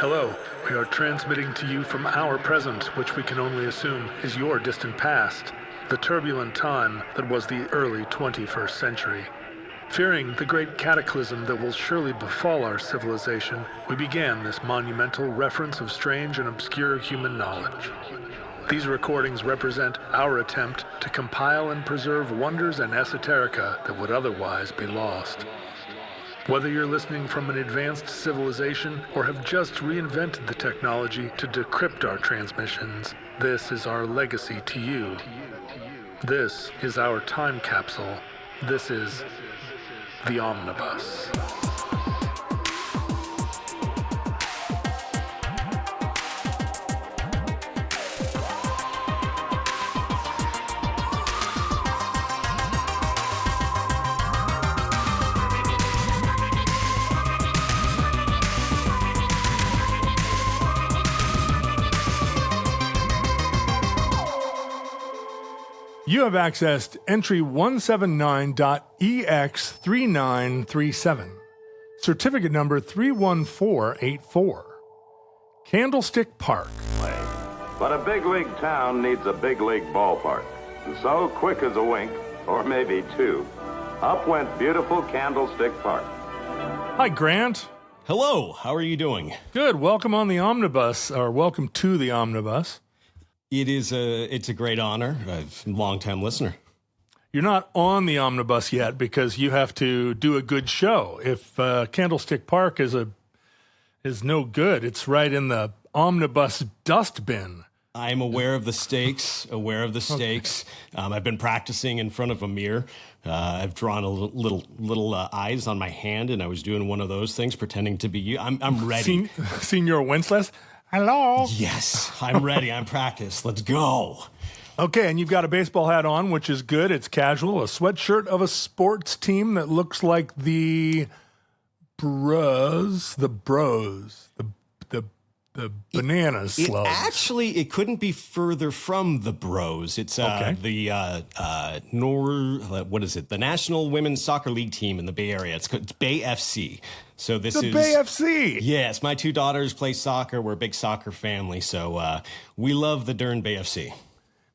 Hello, we are transmitting to you from our present, which we can only assume is your distant past, the turbulent time that was the early 21st century. Fearing the great cataclysm that will surely befall our civilization, we began this monumental reference of strange and obscure human knowledge. These recordings represent our attempt to compile and preserve wonders and esoterica that would otherwise be lost. Whether you're listening from an advanced civilization or have just reinvented the technology to decrypt our transmissions, this is our legacy to you. This is our time capsule. This is the Omnibus. You have accessed entry 179.EX3937, certificate number 31484, Candlestick Park. But a big league town needs a big league ballpark. And so, quick as a wink, or maybe two, up went beautiful Candlestick Park. Hi, Grant. Hello, how are you doing? Good. Welcome on the Omnibus, or welcome to the Omnibus. It's a great honor. I'm a long-time listener. You're not on the Omnibus yet because you have to do a good show. If Candlestick Park is no good, it's right in the Omnibus dustbin. I'm aware of the stakes. Okay. I've been practicing in front of a mirror. I've drawn a little eyes on my hand, and I was doing one of those things, pretending to be you. I'm ready. Senior Wenceslas. Hello. Yes, I'm ready. I'm practiced. Let's go. Okay, and you've got a baseball hat on, which is good. It's casual. A sweatshirt of a sports team that looks like the Bros, the bananas slugs. It couldn't be further from the Bros. It's the National Women's Soccer League team in the Bay Area. It's Bay FC. So this is Bay FC. Yes, my two daughters play soccer. We're a big soccer family, so we love the Dern Bay FC.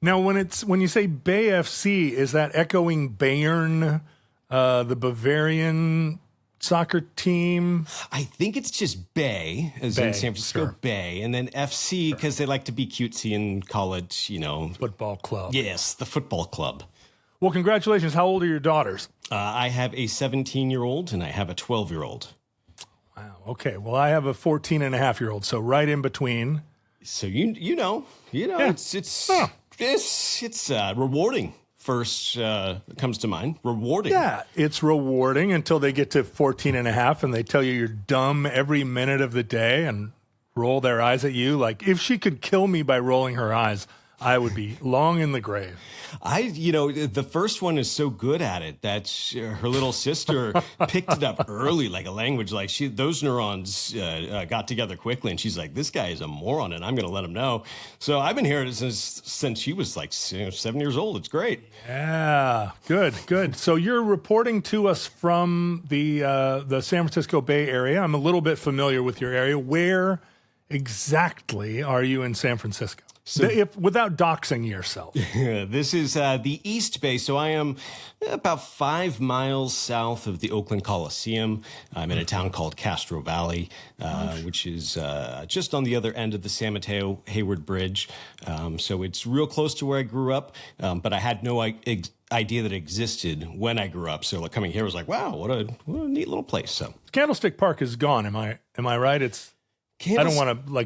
Now, when you say Bay FC, is that echoing Bayern, the Bavarian soccer team? I think it's just Bay, as in San Francisco sure. Bay, and then FC because they like to be cutesy and call it, Football club. Yes, the football club. Well, congratulations. How old are your daughters? I have a 17-year-old and I have a 12-year-old. Wow. Okay. Well, I have a 14-and-a-half-year-old, so right in between. So you know, yeah. it's rewarding. First comes to mind, rewarding. Yeah, it's rewarding until they get to 14 and a half and they tell you you're dumb every minute of the day and roll their eyes at you. Like, if she could kill me by rolling her eyes, I would be long in the grave. The first one is so good at it that her little sister picked it up early, like a language. Like those neurons got together quickly, and she's like, "This guy is a moron, and I'm going to let him know." So I've been hearing it since she was like 7 years old. It's great. Yeah, good. So you're reporting to us from the San Francisco Bay Area. I'm a little bit familiar with your area. Where exactly are you in San Francisco? So, without doxing yourself. This is the East Bay, so I am about 5 miles south of the Oakland Coliseum. I'm in a town called Castro Valley, which is just on the other end of the San Mateo Hayward Bridge. So it's real close to where I grew up, but I had no idea that it existed when I grew up. So like, coming here was like, wow, what a neat little place. So Candlestick Park is gone. Am I right? I don't want to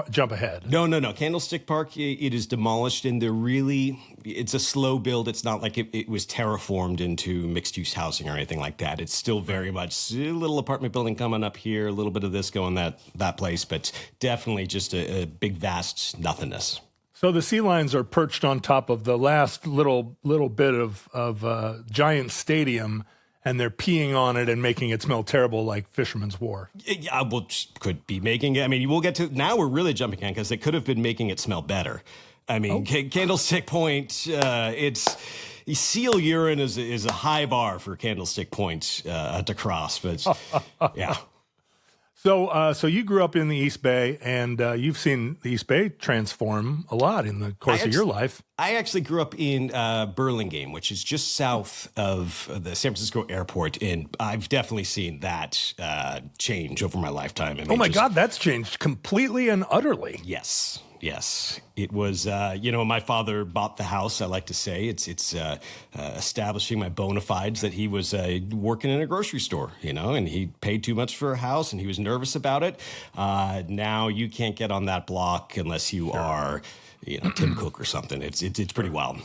jump ahead. No. Candlestick Park, it is demolished, and it's a slow build. It's not like it was terraformed into mixed-use housing or anything like that. It's still very much a little apartment building coming up here, a little bit of this going that place, but definitely just a big, vast nothingness. So the sea lions are perched on top of the last little bit of giant stadium, and they're peeing on it and making it smell terrible like Fisherman's Wharf. Yeah, well, could be making it. I mean, we'll get to, now we're really jumping in because they could have been making it smell better. I mean, Candlestick Point, seal urine is a high bar for Candlestick Point to cross, but yeah. So you grew up in the East Bay, and you've seen the East Bay transform a lot in the course of your life. I actually grew up in Burlingame, which is just south of the San Francisco airport, and I've definitely seen that change over my lifetime. I mean, oh my God, that's changed completely and utterly. Yes. It was, my father bought the house, I like to say. It's establishing my bona fides that he was working in a grocery store, and he paid too much for a house and he was nervous about it. Now you can't get on that block unless you are, Tim Cook or something. It's pretty wild.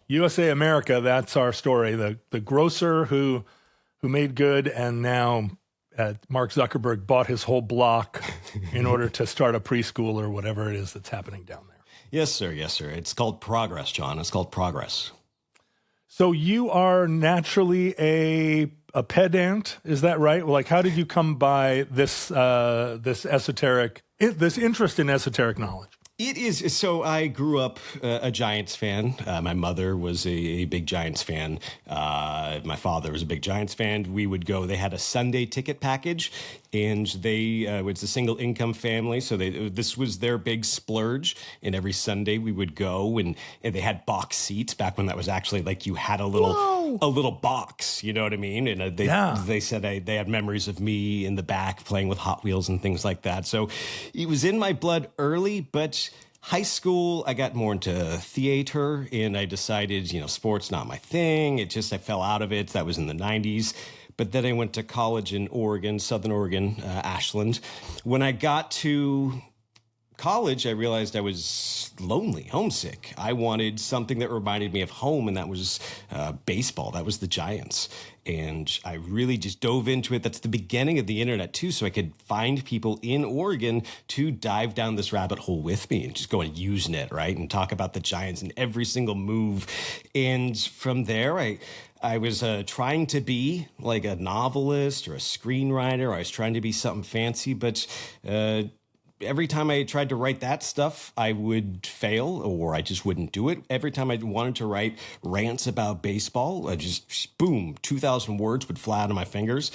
USA America, that's our story. The grocer who made good, and now Mark Zuckerberg bought his whole block in order to start a preschool or whatever it is that's happening down there. Yes, sir. It's called progress, John. It's called progress. So you are naturally a pedant, is that right? Like, how did you come by this interest in esoteric knowledge? It is. So I grew up a Giants fan. My mother was a big Giants fan. My father was a big Giants fan. We would go. They had a Sunday ticket package, and it was a single income family. So this was their big splurge. And every Sunday we would go, and they had box seats back when that was actually like you had a little box. You know what I mean? And they said they had memories of me in the back playing with Hot Wheels and things like that. So it was in my blood early, but high school, I got more into theater, and I decided, sports not my thing. I fell out of it. That was in the 90s. But then I went to college in Oregon, Southern Oregon, Ashland. When I got to college, I realized I was lonely, homesick. I wanted something that reminded me of home, and that was baseball. That was the Giants. And I really just dove into it. That's the beginning of the internet, too, so I could find people in Oregon to dive down this rabbit hole with me and just go on Usenet, right, and talk about the Giants and every single move. And from there, I was trying to be like a novelist or a screenwriter. I was trying to be something fancy, but every time I tried to write that stuff, I would fail, or I just wouldn't do it. Every time I wanted to write rants about baseball, I just, boom, 2,000 words would fly out of my fingers.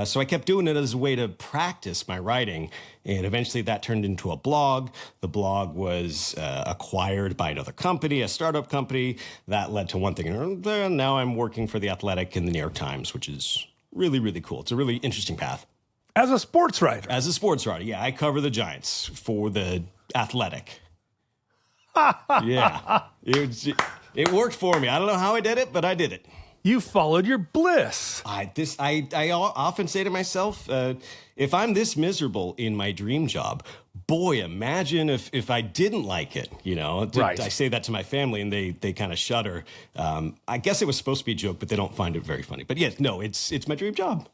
So I kept doing it as a way to practice my writing, and eventually that turned into a blog. The blog was acquired by another company, a startup company. That led to one thing, and now I'm working for The Athletic and the New York Times, which is really, really cool. It's a really interesting path. As a sports writer? As a sports writer, yeah. I cover the Giants for The Athletic. Yeah. It worked for me. I don't know how I did it, but I did it. You followed your bliss. I often say to myself, if I'm this miserable in my dream job, boy, imagine if I didn't like it, Right. I say that to my family, and they kind of shudder. I guess it was supposed to be a joke, but they don't find it very funny. But yes, no, it's my dream job.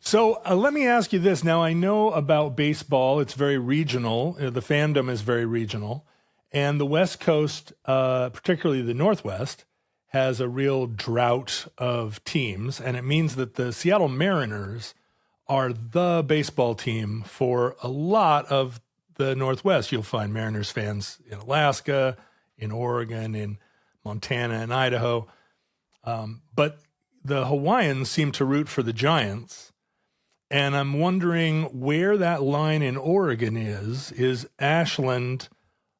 So let me ask you this. Now, I know about baseball. It's very regional. The fandom is very regional. And the West Coast, particularly the Northwest, has a real drought of teams. And it means that the Seattle Mariners are the baseball team for a lot of the Northwest. You'll find Mariners fans in Alaska, in Oregon, in Montana, and Idaho. But the Hawaiians seem to root for the Giants. And I'm wondering where that line in Oregon is. Is Ashland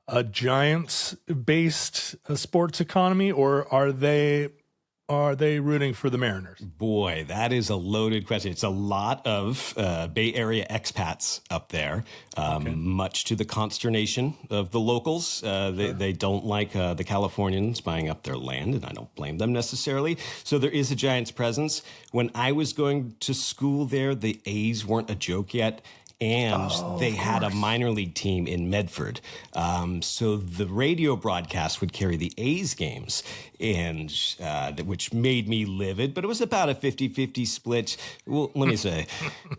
a Giants-based sports economy, or are they rooting for the Mariners? Boy, that is a loaded question. It's a lot of Bay Area expats up there, much to the consternation of the locals. They don't like the Californians buying up their land, and I don't blame them necessarily. So there is a Giants presence. When I was going to school there, the A's weren't a joke yet. And they had a minor league team in Medford. So the radio broadcast would carry the A's games, and which made me livid. But it was about a 50-50 split. Well, let me say,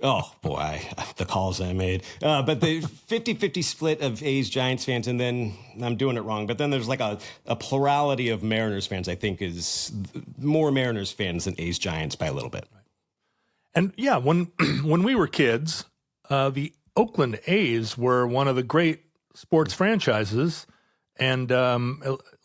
oh, boy, the calls I made. But the 50-50 split of A's Giants fans, and then I'm doing it wrong. But then there's like a plurality of Mariners fans, I think, is more Mariners fans than A's Giants by a little bit. And, yeah, when we were kids, the Oakland A's were one of the great sports franchises, and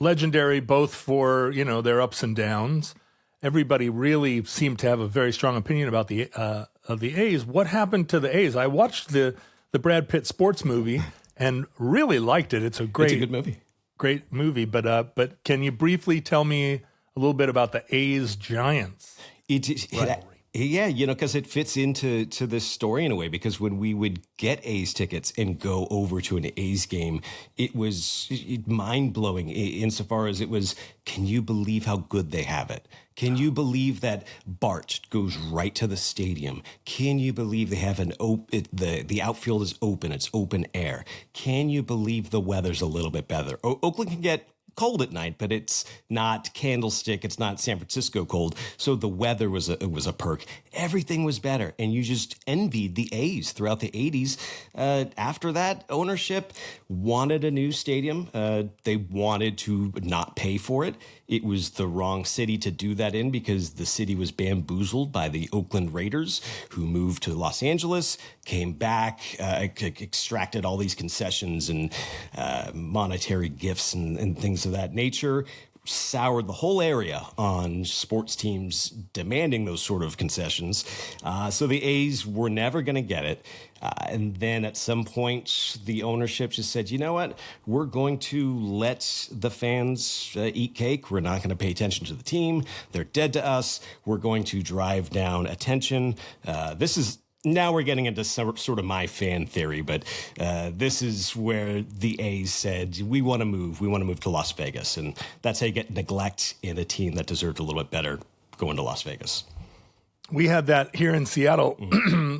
legendary both for, their ups and downs. Everybody really seemed to have a very strong opinion about the the A's. What happened to the A's? I watched the Brad Pitt sports movie and really liked it. It's a good movie. Great movie. But can you briefly tell me a little bit about the A's Giants? Yeah, because it fits into this story in a way, because when we would get A's tickets and go over to an A's game, it was mind-blowing insofar as it was, can you believe how good they have it? Can you believe that BART goes right to the stadium? Can you believe they have the outfield is open, it's open air? Can you believe the weather's a little bit better? Oakland can get cold at night, but it's not Candlestick, it's not San Francisco cold. So the weather was a perk. Everything was better, and you just envied the A's throughout the 80s. After that, ownership wanted a new stadium. They wanted to not pay for it. It was the wrong city to do that in, because the city was bamboozled by the Oakland Raiders, who moved to Los Angeles, came back, extracted all these concessions and monetary gifts and things of that nature, soured the whole area on sports teams demanding those sort of concessions. So the A's were never going to get it. And then at some point, the ownership just said, you know what? We're going to let the fans eat cake. We're not going to pay attention to the team. They're dead to us. We're going to drive down attention. Now we're getting into sort of my fan theory, but this is where the A's said, we want to move. We want to move to Las Vegas. And that's how you get neglect in a team that deserved a little bit better going to Las Vegas. We had that here in Seattle.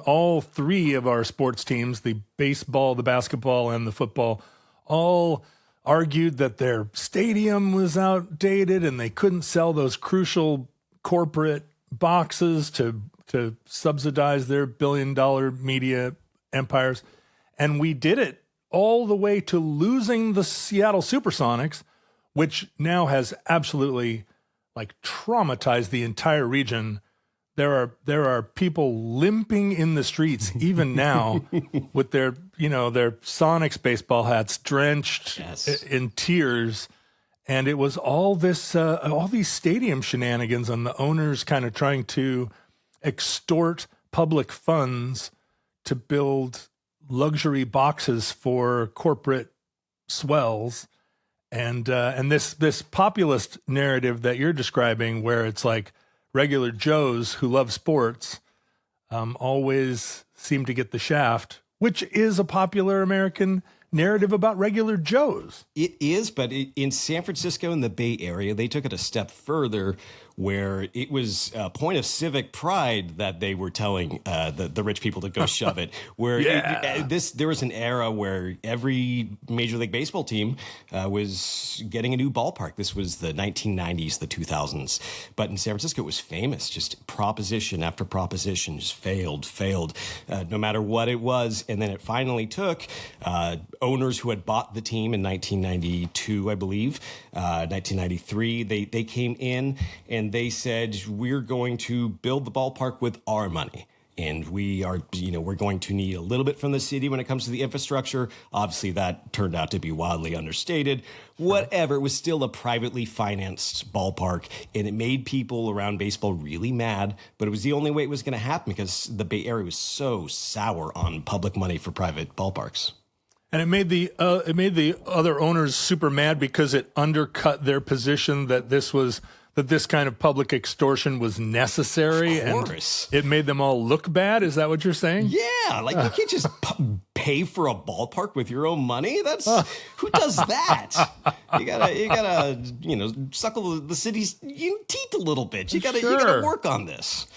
All three of our sports teams, the baseball, the basketball, and the football, all argued that their stadium was outdated and they couldn't sell those crucial corporate boxes to subsidize their billion-dollar media empires. And we did it all the way to losing the Seattle Supersonics, which now has absolutely traumatized the entire region. There are people limping in the streets even now with their Sonics baseball hats drenched in tears. And it was all these stadium shenanigans and the owners kind of trying to extort public funds to build luxury boxes for corporate swells. And this populist narrative that you're describing, where it's like regular Joes who love sports always seem to get the shaft, which is a popular American narrative about regular Joes. It is, but in San Francisco and the Bay Area, they took it a step further, where it was a point of civic pride that they were telling the rich people to go shove it. Where there was an era where every Major League Baseball team was getting a new ballpark. This was the 1990s, the 2000s. But in San Francisco, it was famous. Just proposition after proposition just failed, no matter what it was. And then it finally took owners who had bought the team in 1992, I believe, 1993. They came in and they said, we're going to build the ballpark with our money. And we're going to need a little bit from the city when it comes to the infrastructure. Obviously, that turned out to be wildly understated. Whatever, it was still a privately financed ballpark, and it made people around baseball really mad. But it was the only way it was going to happen, because the Bay Area was so sour on public money for private ballparks. And it made the other owners super mad, because it undercut their position that this kind of public extortion was necessary. Of course. And it made them all look bad. Is that what you're saying? Yeah, you can't just pay for a ballpark with your own money. Who does that? You gotta suckle the city's teeth a little bit. You gotta work on this.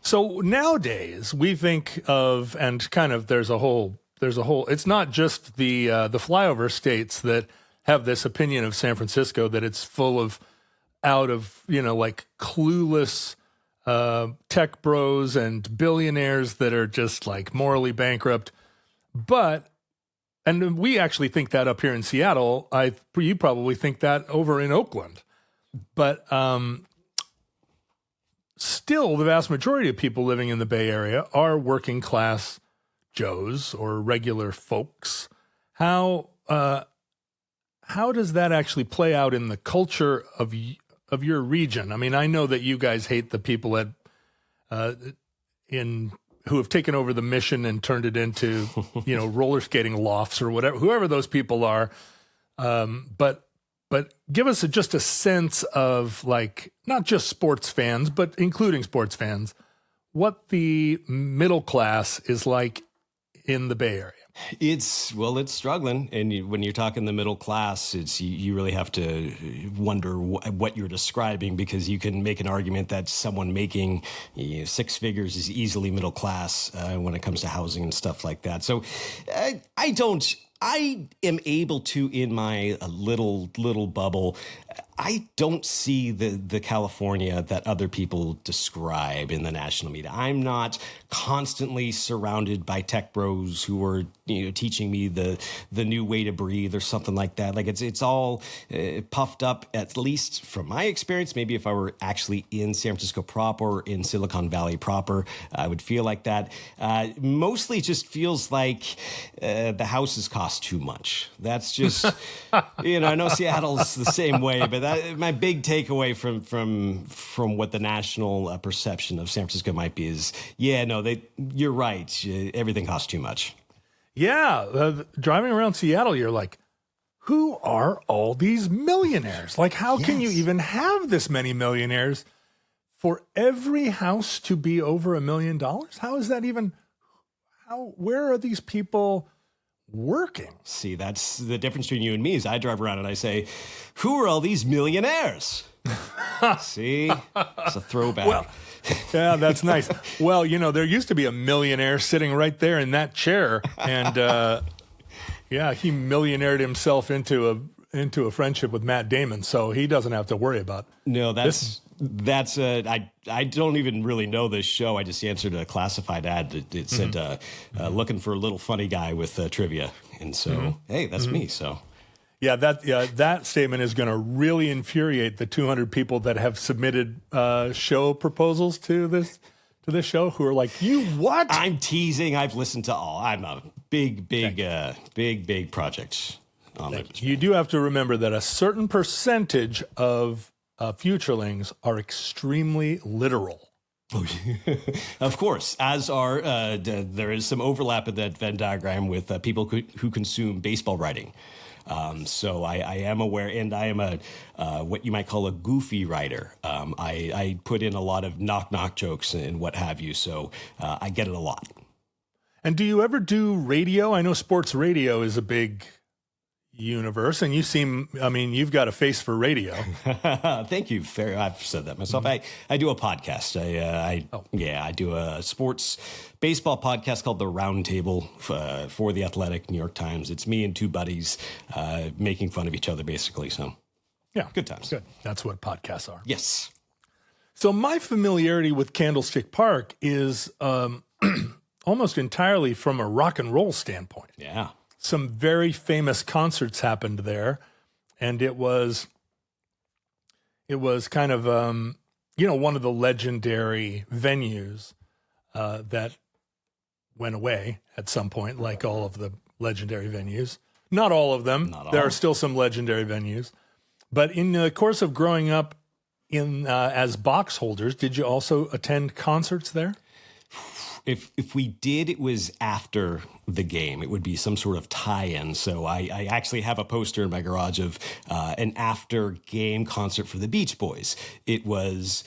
So nowadays we think of, and kind of there's a whole. It's not just the flyover states that have this opinion of San Francisco, that it's full of clueless tech bros and billionaires that are just morally bankrupt. And we actually think that up here in Seattle. You probably think that over in Oakland. But still, the vast majority of people living in the Bay Area are working class Joes or regular folks. How does that actually play out in the culture of your region? I mean, I know that you guys hate the people in who have taken over the Mission and turned it into, roller skating lofts or whatever, whoever those people are. But give us just a sense of, like, not just sports fans, but including sports fans, what the middle class is like in the Bay Area. It's struggling. And when you're talking the middle class, you really have to wonder what you're describing, because you can make an argument that someone making six figures is easily middle class when it comes to housing and stuff like that. So I am able to, in my little bubble, I don't see the California that other people describe in the national media. I'm not constantly surrounded by tech bros who are teaching me the new way to breathe or something like that. Like it's all puffed up, at least from my experience. Maybe if I were actually in San Francisco proper or in Silicon Valley proper, I would feel like that. Mostly it just feels like the houses cost too much. That's just, I know Seattle's the same way, but my big takeaway from what the national perception of San Francisco might be is, you're right. Everything costs too much. Yeah. Driving around Seattle, you're like, who are all these millionaires? Like, how can you even have this many millionaires for every house to be over $1 million? How is that even, where are these people working? See, that's the difference between you and me. Is I drive around and I say, who are all these millionaires? See, it's a throwback. Well, yeah, that's nice. Well, there used to be a millionaire sitting right there in that chair, and he millionaired himself into a friendship with Matt Damon, so he doesn't have to worry about. No, I don't even really know this show. I just answered a classified ad that said looking for a little funny guy with trivia, and so hey, that's me. So. Yeah, that statement is going to really infuriate the 200 people that have submitted show proposals to this show, who are like, "You what?" I'm teasing. I've listened to all. I'm a big project on it. You do have to remember that a certain percentage of futurelings are extremely literal. Of course, as are there is some overlap in that Venn diagram with people who consume baseball writing. So I am aware, and I am what you might call a goofy writer. I put in a lot of knock jokes and what have you, so I get it a lot. And do you ever do radio? I know sports radio is a big universe, and you've got a face for radio. Thank you. Fair. I've said that myself. I do a podcast. I do a sports baseball podcast called The Roundtable for The Athletic, New York Times. It's me and two buddies making fun of each other, basically. So yeah, good times. Good. That's what podcasts are. Yes. So my familiarity with Candlestick Park is almost entirely from a rock and roll standpoint. Yeah. Some very famous concerts happened there, and it was kind of one of the legendary venues that went away at some point, like all of the legendary venues. Not all of them. There are still some legendary venues, but in the course of growing up as box holders, did you also attend concerts there? If we did, it was after the game. It would be some sort of tie-in. So I actually have a poster in my garage of an after-game concert for the Beach Boys. It was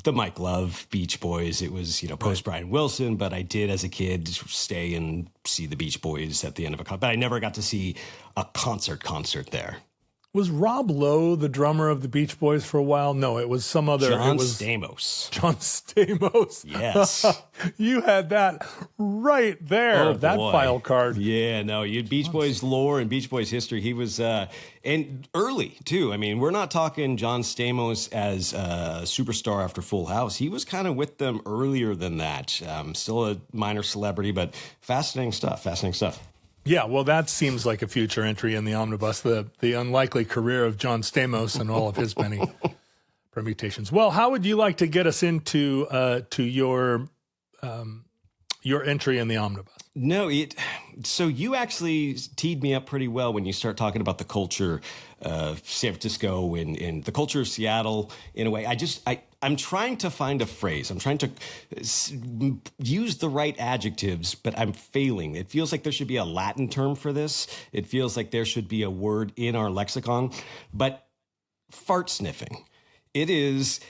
the Mike Love Beach Boys. It was, post Brian Wilson, but I did as a kid stay and see the Beach Boys at the end of a concert. But I never got to see a concert there. Was Rob Lowe the drummer of the Beach Boys for a while? No, it was some other. John Stamos. John Stamos. Yes. You had that right there, that file card. Yeah, no, you had Beach Boys lore and Beach Boys history. He was, and early, too. I mean, we're not talking John Stamos as a superstar after Full House. He was kind of with them earlier than that. Still a minor celebrity, but fascinating stuff. Yeah, well, that seems like a future entry in the omnibus, the unlikely career of John Stamos and all of his many permutations. Well, how would you like to get us into to your entry in the omnibus? No, so you actually teed me up pretty well when you start talking about the culture of San Francisco and the culture of Seattle in a way. I'm trying to find a phrase. I'm trying to use the right adjectives, but I'm failing. It feels like there should be a Latin term for this. It feels like there should be a word in our lexicon, but fart sniffing. It is.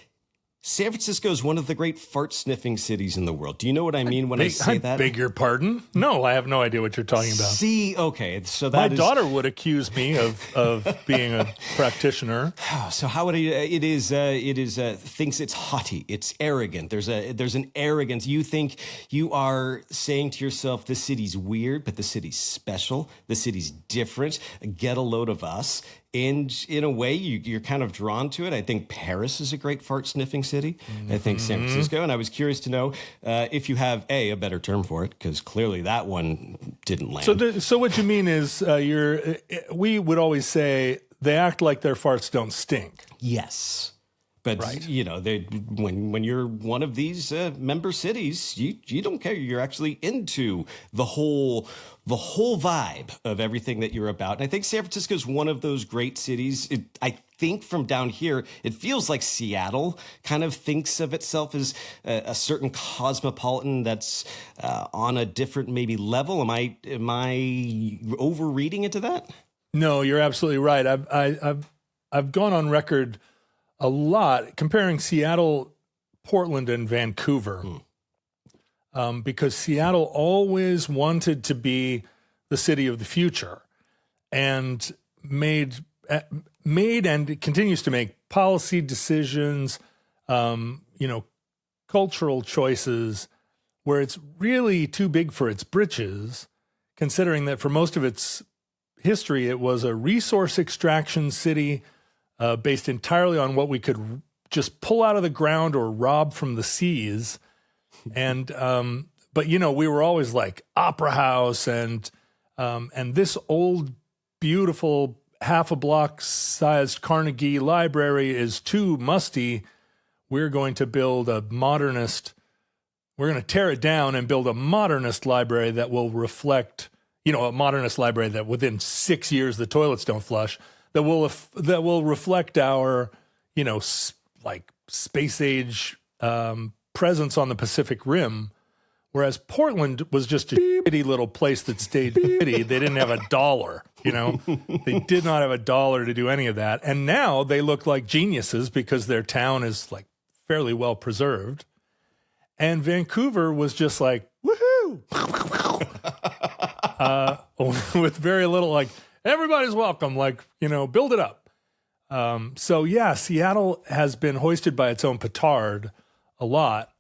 San Francisco is one of the great fart-sniffing cities in the world. Do you know what I mean when I say that? I beg your pardon? No, I have no idea what you're talking about. See, okay, so My daughter would accuse me of being a practitioner. So how would it is thinks it's haughty, it's arrogant. There's an arrogance. You think you are saying to yourself, this city's weird, but the city's special. The city's different. Get a load of us. And in a way, you're kind of drawn to it. I think Paris is a great fart-sniffing city. Mm-hmm. I think San Francisco. And I was curious to know if you have, a better term for it, because clearly that one didn't land. So what you mean is we would always say they act like their farts don't stink. Yes. But, right. you know, when you're one of these member cities, you don't care. You're actually into the whole vibe of everything that you're about. And I think San Francisco is one of those great cities. I think from down here, it feels like Seattle kind of thinks of itself as a certain cosmopolitan that's on a different maybe level. Am I overreading into that? No, you're absolutely right. I've gone on record a lot comparing Seattle, Portland, and Vancouver, because Seattle always wanted to be the city of the future, and made and continues to make policy decisions, cultural choices where it's really too big for its britches, considering that for most of its history it was a resource extraction city. Based entirely on what we could just pull out of the ground or rob from the seas. And, but we were always like Opera House and this old, beautiful half a block sized Carnegie Library is too musty. We're going to build we're going to tear it down and build a modernist library that will reflect, a modernist library that within 6 years, the toilets don't flush. That will reflect our, like space age presence on the Pacific Rim, whereas Portland was just a shitty little place that stayed shitty. They didn't have $1, They did not have $1 to do any of that. And now they look like geniuses because their town is like fairly well preserved. And Vancouver was just like, woohoo! With very little like, everybody's welcome, build it up. Seattle has been hoisted by its own petard a lot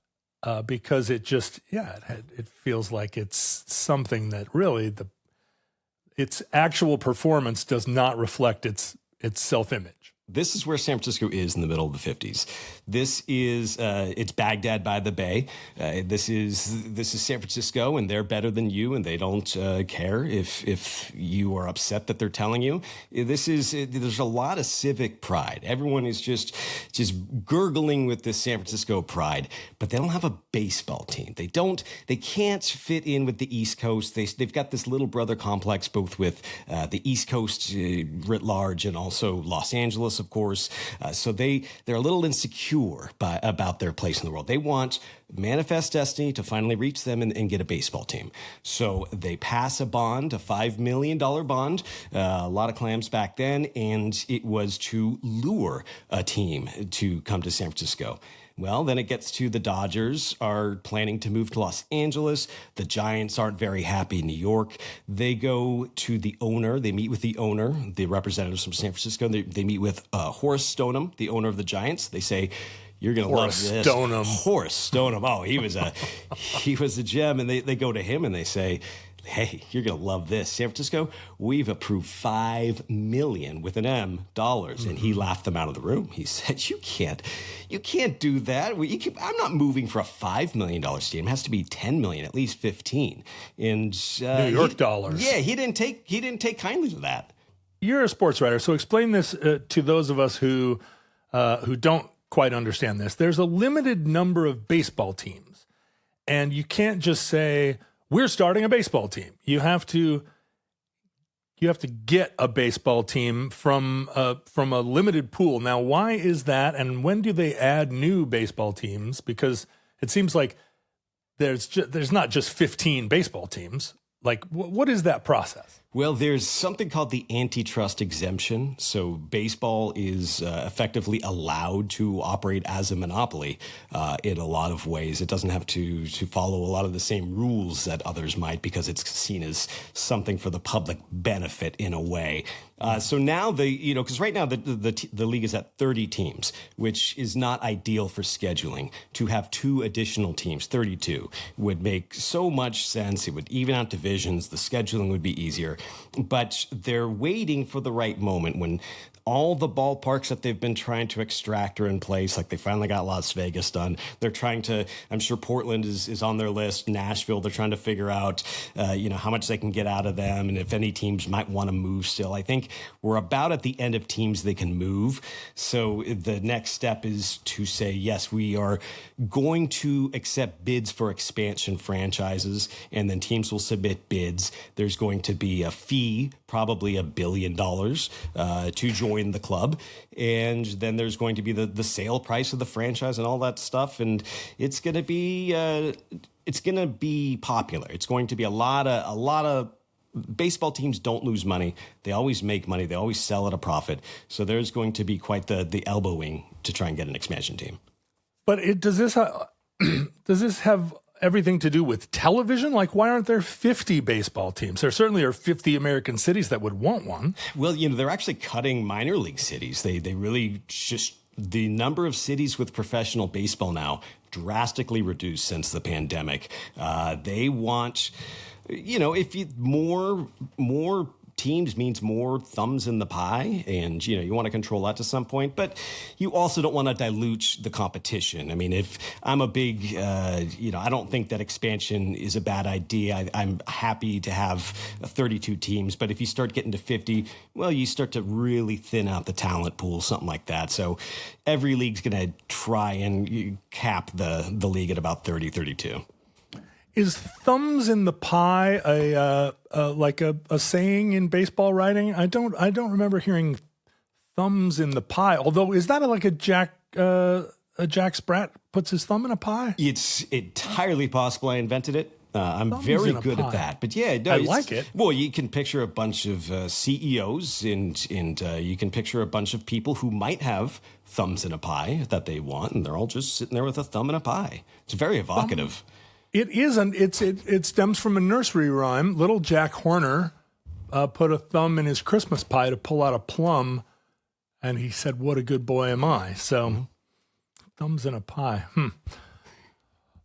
because it just, it feels like it's something that really its actual performance does not reflect its self-image. This is where San Francisco is in the middle of the 50s. This is it's Baghdad by the Bay. This is San Francisco, and they're better than you, and they don't care if you are upset that they're telling you. There's a lot of civic pride. Everyone is just gurgling with this San Francisco pride, but they don't have a baseball team. They can't fit in with the East Coast. They've got this little brother complex, both with the East Coast writ large and also Los Angeles, of course. So they're a little insecure about their place in the world. They want manifest destiny to finally reach them and get a baseball team. So they pass a bond, a $5 million bond, a lot of clams back then, and it was to lure a team to come to San Francisco. Well, then it gets to the Dodgers are planning to move to Los Angeles. The Giants aren't very happy in New York. They go to the owner. They meet with the owner, the representatives from San Francisco. They meet with Horace Stoneham, the owner of the Giants. They say, you're going to love this. Horace Stoneham. Oh, he was a gem. And they go to him and they say, hey, you're going to love this. San Francisco, we've approved $5 million with an M dollars. And he laughed them out of the room. He said, you can't do that. I'm not moving for a $5 million stadium. It has to be $10 million, at least 15. And New York dollars. Yeah, he didn't take kindly to that. You're a sports writer, so explain this to those of us who don't quite understand this. There's a limited number of baseball teams, and you can't just say, we're starting a baseball team. You have to you have to get a baseball team from a limited pool. Now, why is that? And when do they add new baseball teams? Because it seems like there's not just 15 baseball teams. Like, what is that process? Well, there's something called the antitrust exemption. So baseball is effectively allowed to operate as a monopoly in a lot of ways. It doesn't have to follow a lot of the same rules that others might because it's seen as something for the public benefit in a way. So now because right now the league is at 30 teams, which is not ideal for scheduling. To have 2 additional teams, 32, would make so much sense. It would even out divisions. The scheduling would be easier. But they're waiting for the right moment when all the ballparks that they've been trying to extract are in place. Like they finally got Las Vegas done. They're trying to, I'm sure Portland is on their list. Nashville, they're trying to figure out, how much they can get out of them. And if any teams might want to move still. I think we're about at the end of teams they can move. So the next step is to say, yes, we are going to accept bids for expansion franchises. And then teams will submit bids. There's going to be a fee, probably $1 billion to join the club, and then there's going to be the sale price of the franchise and all that stuff, and it's going to be popular. It's going to be a lot of baseball teams don't lose money. They always make money. They always sell at a profit. So there's going to be quite the elbowing to try and get an expansion team. But does this have everything to do with television? Like, why aren't there 50 baseball teams? There certainly are 50 American cities that would want one. Well, they're actually cutting minor league cities. They really just, the number of cities with professional baseball now drastically reduced since the pandemic. They want, more teams means more thumbs in the pie, and you want to control that to some point, but you also don't want to dilute the competition. I mean, if I'm a big, I don't think that expansion is a bad idea. I'm happy to have 32 teams, but if you start getting to 50, well, you start to really thin out the talent pool, something like that. So every league's going to try and cap the league at about 30, 32. Is thumbs in the pie a saying in baseball writing? I don't remember hearing thumbs in the pie. Although, is that like a Jack Sprat puts his thumb in a pie? It's entirely possible I invented it. I'm very good at that. But yeah, no, I like it. Well, you can picture a bunch of CEOs and you can picture a bunch of people who might have thumbs in a pie that they want, and they're all just sitting there with a thumb in a pie. It's very evocative. It isn't. It stems from a nursery rhyme. Little Jack Horner put a thumb in his Christmas pie to pull out a plum, and he said, "What a good boy am I." So, thumbs in a pie.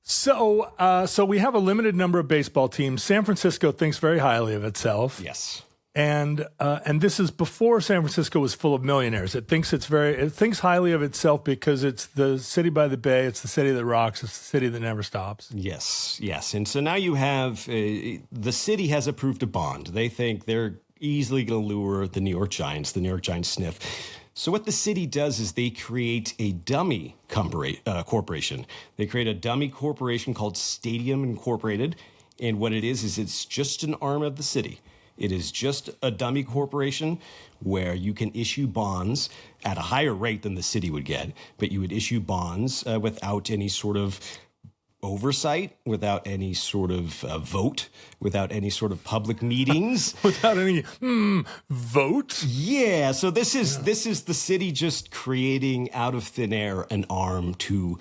So we have a limited number of baseball teams. San Francisco thinks very highly of itself. Yes. And this is before San Francisco was full of millionaires. It thinks highly of itself because it's the city by the bay. It's the city that rocks. It's the city that never stops. Yes. And so now you have the city has approved a bond. They think they're easily going to lure the New York Giants. The New York Giants sniff. So what the city does is they create a dummy corporation. They create a dummy corporation called Stadium Incorporated. And what it is it's just an arm of the city. It is just a dummy corporation where you can issue bonds at a higher rate than the city would get, but you would issue bonds without any sort of oversight, without any sort of vote, without any sort of public meetings. Without any vote? Yeah, so this is the city just creating out of thin air an arm to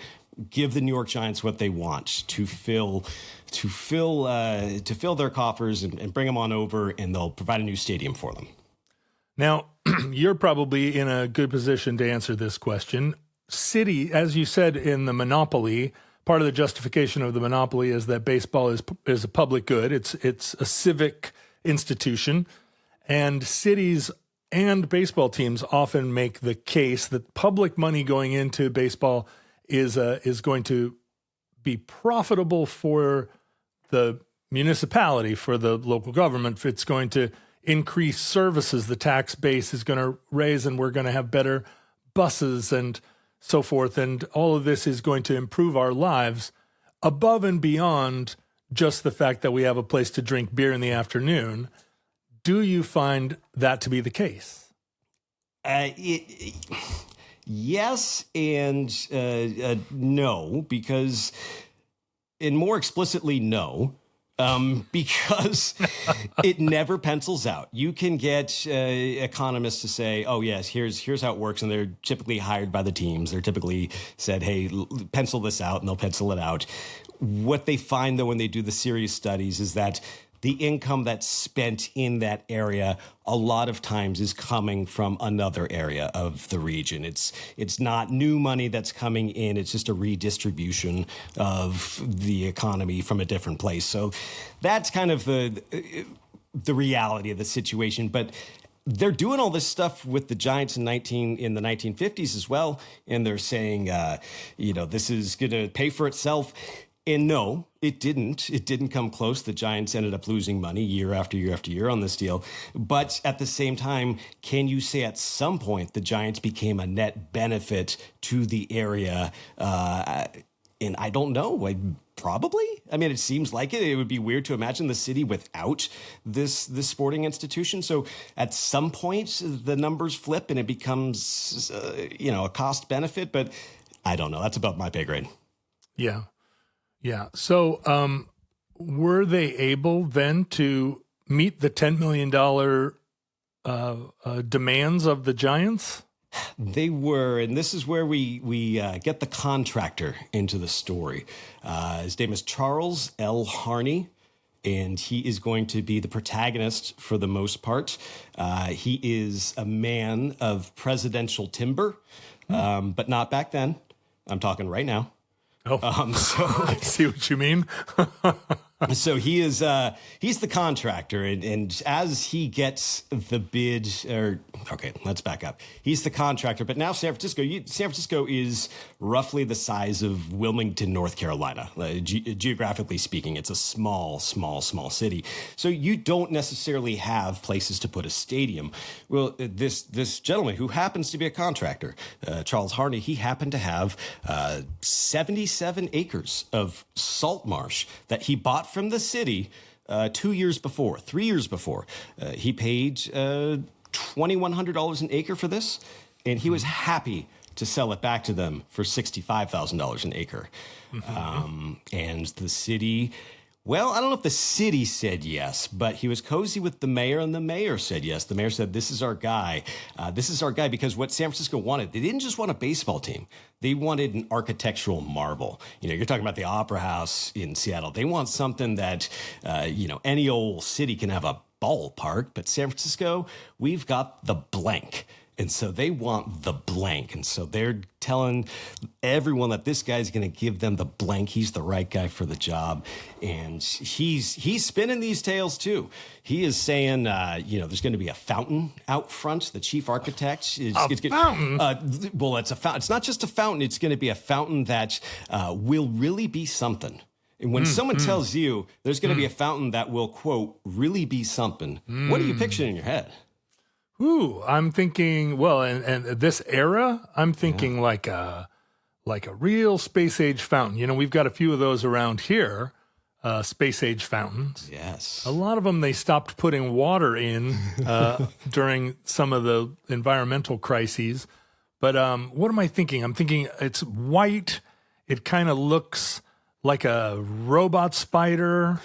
give the New York Giants what they want, to fill their coffers and bring them on over, and they'll provide a new stadium for them. Now, you're probably in a good position to answer this question. City, as you said in the monopoly, part of the justification of the monopoly is that baseball is a public good. It's a civic institution, and cities and baseball teams often make the case that public money going into baseball is going to be profitable for the municipality, for the local government. It's going to increase services. The tax base is going to raise, and we're going to have better buses and so forth. And all of this is going to improve our lives above and beyond just the fact that we have a place to drink beer in the afternoon. Do you find that to be the case? Yes and no, because, and more explicitly, no. Because it never pencils out. You can get economists to say, oh, yes, here's how it works. And they're typically hired by the teams. They're typically said, hey, pencil this out, and they'll pencil it out. What they find, though, when they do the serious studies is that the income that's spent in that area a lot of times is coming from another area of the region. It's not new money that's coming in. It's just a redistribution of the economy from a different place. So that's kind of the reality of the situation. But they're doing all this stuff with the Giants in the 1950s as well. And they're saying, this is going to pay for itself. And no, it didn't. It didn't come close. The Giants ended up losing money year after year after year on this deal. But at the same time, can you say at some point the Giants became a net benefit to the area? And I don't know. Probably. I mean, it seems like it. It would be weird to imagine the city without this sporting institution. So at some point, the numbers flip and it becomes, a cost benefit. But I don't know. That's about my pay grade. Yeah. Yeah. So were they able then to meet the $10 million demands of the Giants? They were, and this is where we get the contractor into the story. His name is Charles L. Harney, and he is going to be the protagonist for the most part. He is a man of presidential timber, but not back then. I'm talking right now. Oh, I see what you mean. So he's the contractor, and as he gets the bid, let's back up. He's the contractor, but now San Francisco is roughly the size of Wilmington, North Carolina. Geographically speaking, it's a small city. So you don't necessarily have places to put a stadium. Well, this gentleman who happens to be a contractor, Charles Harney, he happened to have 77 acres of salt marsh that he bought from the city 3 years before. He paid $2,100 an acre for this, and he was happy to sell it back to them for $65,000 an acre. And the city, well, I don't know if the city said yes, but he was cozy with the mayor, and the mayor said yes. The mayor said, this is our guy. Because what San Francisco wanted, they didn't just want a baseball team. They wanted an architectural marvel. You're talking about the Opera House in Seattle. They want something that, any old city can have a ballpark, but San Francisco, we've got the blank. And so they want the blank. And so they're telling everyone that this guy's going to give them the blank. He's the right guy for the job. And he's spinning these tales too. He is saying, there's going to be a fountain out front. The chief architect is fountain. Well, it's a fountain. It's not just a fountain. It's going to be a fountain that will really be something. And when someone tells you there's going to be a fountain that will, quote, really be something, what are you picturing in your head? Ooh, I'm thinking, well, and this era, I'm thinking like a real space age fountain. We've got a few of those around here, space age fountains. Yes. A lot of them, they stopped putting water in during some of the environmental crises. But what am I thinking? I'm thinking it's white. It kind of looks like a robot spider.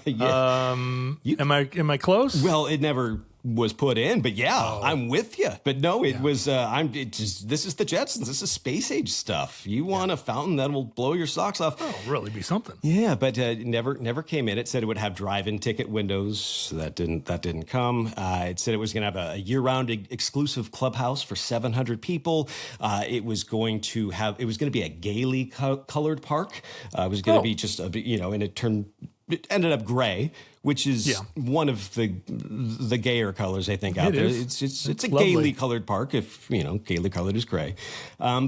Yeah. Am I close? Well, it never was put in, but I'm with you. But no, it was. This is the Jetsons. This is space age stuff. You want a fountain that will blow your socks off? Oh, really be something. Yeah, but it never came in. It said it would have drive-in ticket windows. So that didn't come. It said it was going to have a year-round exclusive clubhouse for 700 people. It was going to be a gaily colored park. It was going to be just and it ended up gray, which is one of the gayer colors I think out there. It's a lovely. gaily colored park. If gaily colored is gray.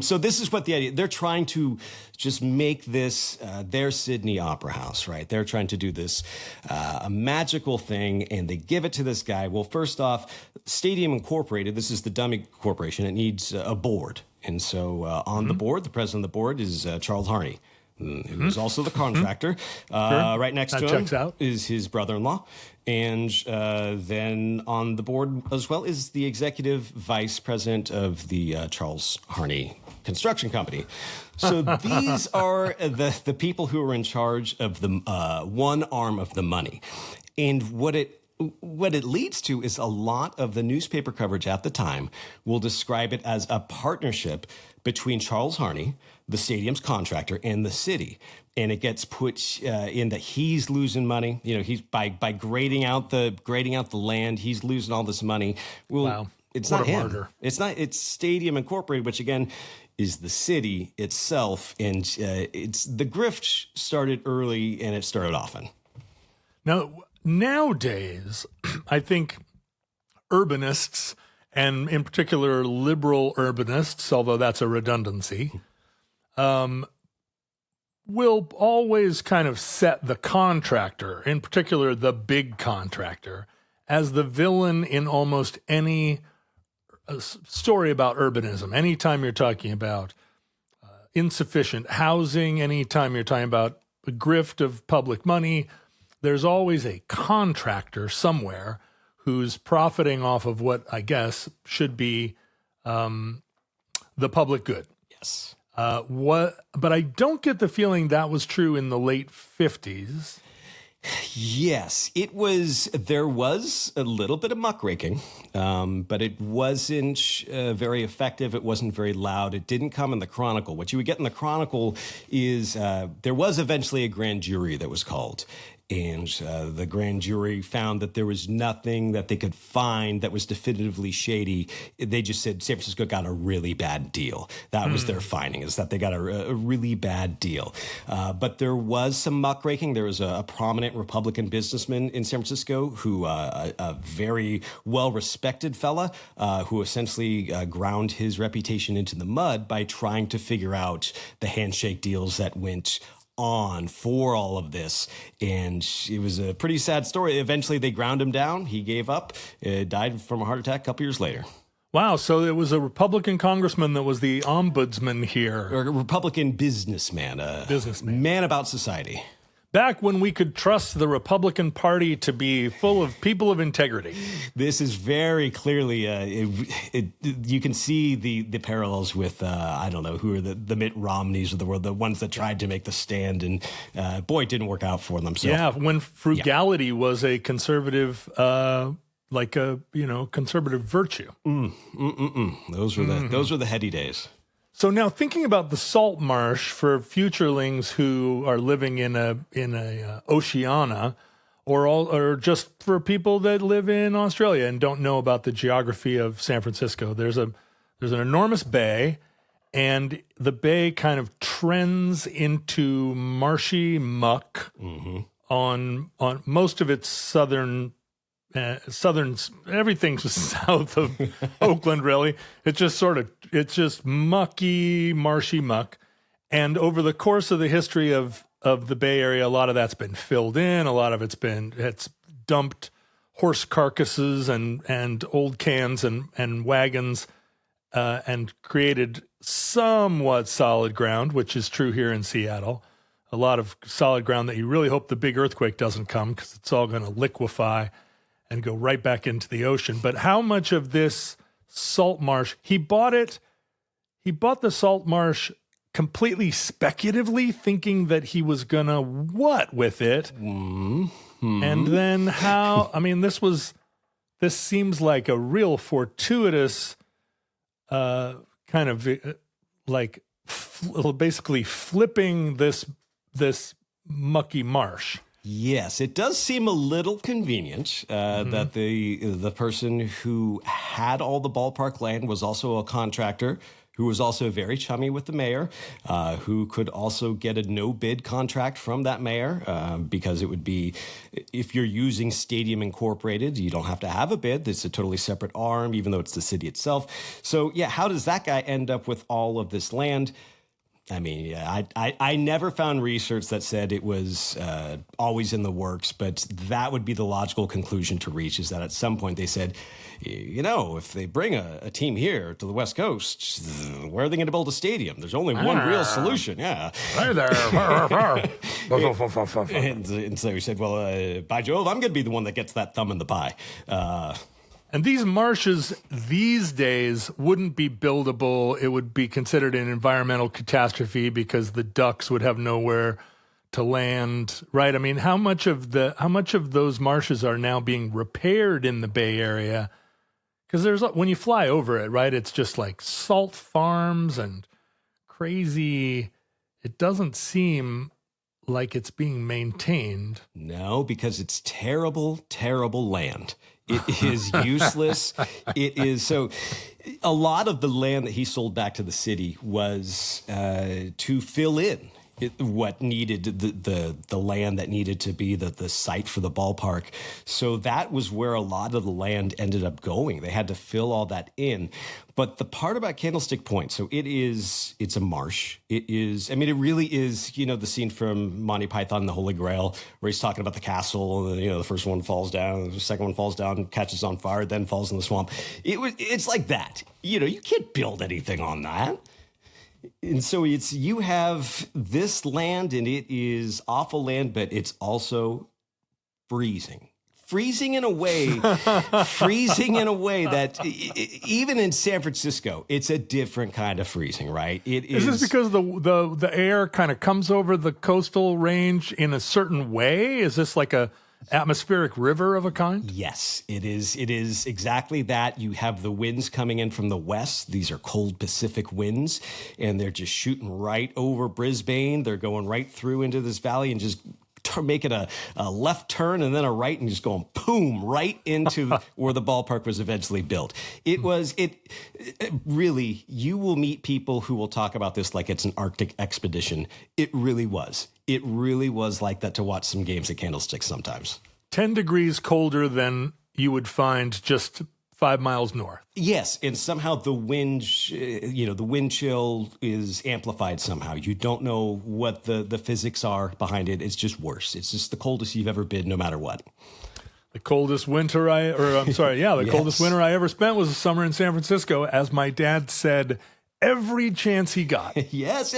So this is what the idea. They're trying to just make this their Sydney Opera House, right? They're trying to do this a magical thing, and they give it to this guy. Well, first off, Stadium Incorporated. This is the dummy corporation. It needs a board, and so on the board, the president of the board is Charles Harney. who is also the contractor. Right next That to him checks out. is his brother-in-law. And then on the board as well is the executive vice president of the Charles Harney Construction Company. So these are the people who are in charge of the one arm of the money. And what it leads to is a lot of the newspaper coverage at the time will describe it as a partnership between Charles Harney, the stadium's contractor, and the city. And it gets put in that he's losing money. You know, he's by grading out the land, he's losing all this money. Well, Wow. it's What not a him. martyr. It's Stadium Incorporated, which again is the city itself. And it's the grift started early and it started often. Now, nowadays, I think urbanists, and in particular liberal urbanists, although that's a redundancy, will always kind of set the contractor, in particular the big contractor, as the villain in almost any story about urbanism. Anytime you're talking about insufficient housing, anytime you're talking about the grift of public money, there's always a contractor somewhere who's profiting off of what I guess should be the public good. Yes. But I don't get the feeling that was true in the late 50s. Yes, it was. There was a little bit of muckraking, but it wasn't very effective. It wasn't very loud. It didn't come in the Chronicle. What you would get in the Chronicle is there was eventually a grand jury that was called. And the grand jury found that there was nothing that they could find that was definitively shady. They just said San Francisco got a really bad deal. That was their finding, is that they got a really bad deal. But there was some muckraking. There was a prominent Republican businessman in San Francisco who, a very well-respected fella, who essentially ground his reputation into the mud by trying to figure out the handshake deals that went on for all of this. And it was a pretty sad story. Eventually they ground him down. He gave up, died from a heart attack a couple years later. Wow, so it was a Republican congressman that was the ombudsman here. Or a Republican businessman. Man about society. Back when we could trust the Republican Party to be full of people of integrity. This is very clearly, you can see the parallels with, I don't know, who are the Mitt Romneys of the world, the ones that tried to make the stand, and boy, it didn't work out for them. So. Yeah, when frugality was a conservative, conservative virtue. Those were the heady days. So now thinking about the salt marsh for futurelings who are living in a Oceania, or just for people that live in Australia and don't know about the geography of San Francisco, there's an enormous bay, and the bay kind of trends into marshy muck on most of its southern, everything's south of Oakland, really. It's just mucky, marshy muck. And over the course of the history of the Bay Area, a lot of that's been filled in. A lot of it's dumped horse carcasses and old cans and wagons and created somewhat solid ground, which is true here in Seattle. A lot of solid ground that you really hope the big earthquake doesn't come, because it's all going to liquefy and go right back into the ocean. But how much of this salt marsh, he bought the salt marsh completely speculatively, thinking that he was gonna what with it. And then this seems like a real fortuitous kind of basically flipping this mucky marsh. Yes, it does seem a little convenient that the person who had all the ballpark land was also a contractor, who was also very chummy with the mayor, who could also get a no-bid contract from that mayor, because it would be, if you're using Stadium Incorporated, you don't have to have a bid. It's a totally separate arm, even though it's the city itself. So, yeah, how does that guy end up with all of this land? I mean, yeah, I never found research that said it was always in the works, but that would be the logical conclusion to reach, is that at some point they said, you know, if they bring a team here to the West Coast, where are they going to build a stadium? There's only one real solution. Yeah. Hey there. And so he said, well, by Jove, I'm going to be the one that gets that thumb in the pie. And these marshes these days wouldn't be buildable. It would be considered an environmental catastrophe because the ducks would have nowhere to land, right? I mean, how much of those marshes are now being repaired in the Bay Area? Because when you fly over it, right, it's just like salt farms and crazy. It doesn't seem like it's being maintained. No, because it's terrible, terrible land. It is useless. It is so. A lot of the land that he sold back to the city was to fill in what needed the land that needed to be the site for the ballpark. So that was where a lot of the land ended up going. They had to fill all that in. But the part about Candlestick Point, so it's a marsh. It really is, you know, the scene from Monty Python and the Holy Grail, where he's talking about the castle, and, you know, the first one falls down, the second one falls down, catches on fire, then falls in the swamp. It's like that. You know, you can't build anything on that. And so you have this land, and it is awful land, but it's also freezing. Freezing in a way that even in San Francisco, it's a different kind of freezing, right? Is this because the air kind of comes over the coastal range in a certain way? Is this like a atmospheric river of a kind? Yes, it is. It is exactly that. You have the winds coming in from the west. These are cold Pacific winds, and they're just shooting right over Brisbane. They're going right through into this valley and just making a left turn and then a right and just going boom right into where the ballpark was eventually built. It really, you will meet people who will talk about this like it's an Arctic expedition. It really was. It really was like that to watch some games at Candlestick sometimes. 10 degrees colder than you would find just 5 miles north. Yes, and somehow the wind chill is amplified somehow. You don't know what the physics are behind it. It's just worse. It's just the coldest you've ever been, no matter what. The coldest winter coldest winter I ever spent was a summer in San Francisco, as my dad said every chance he got. Yes,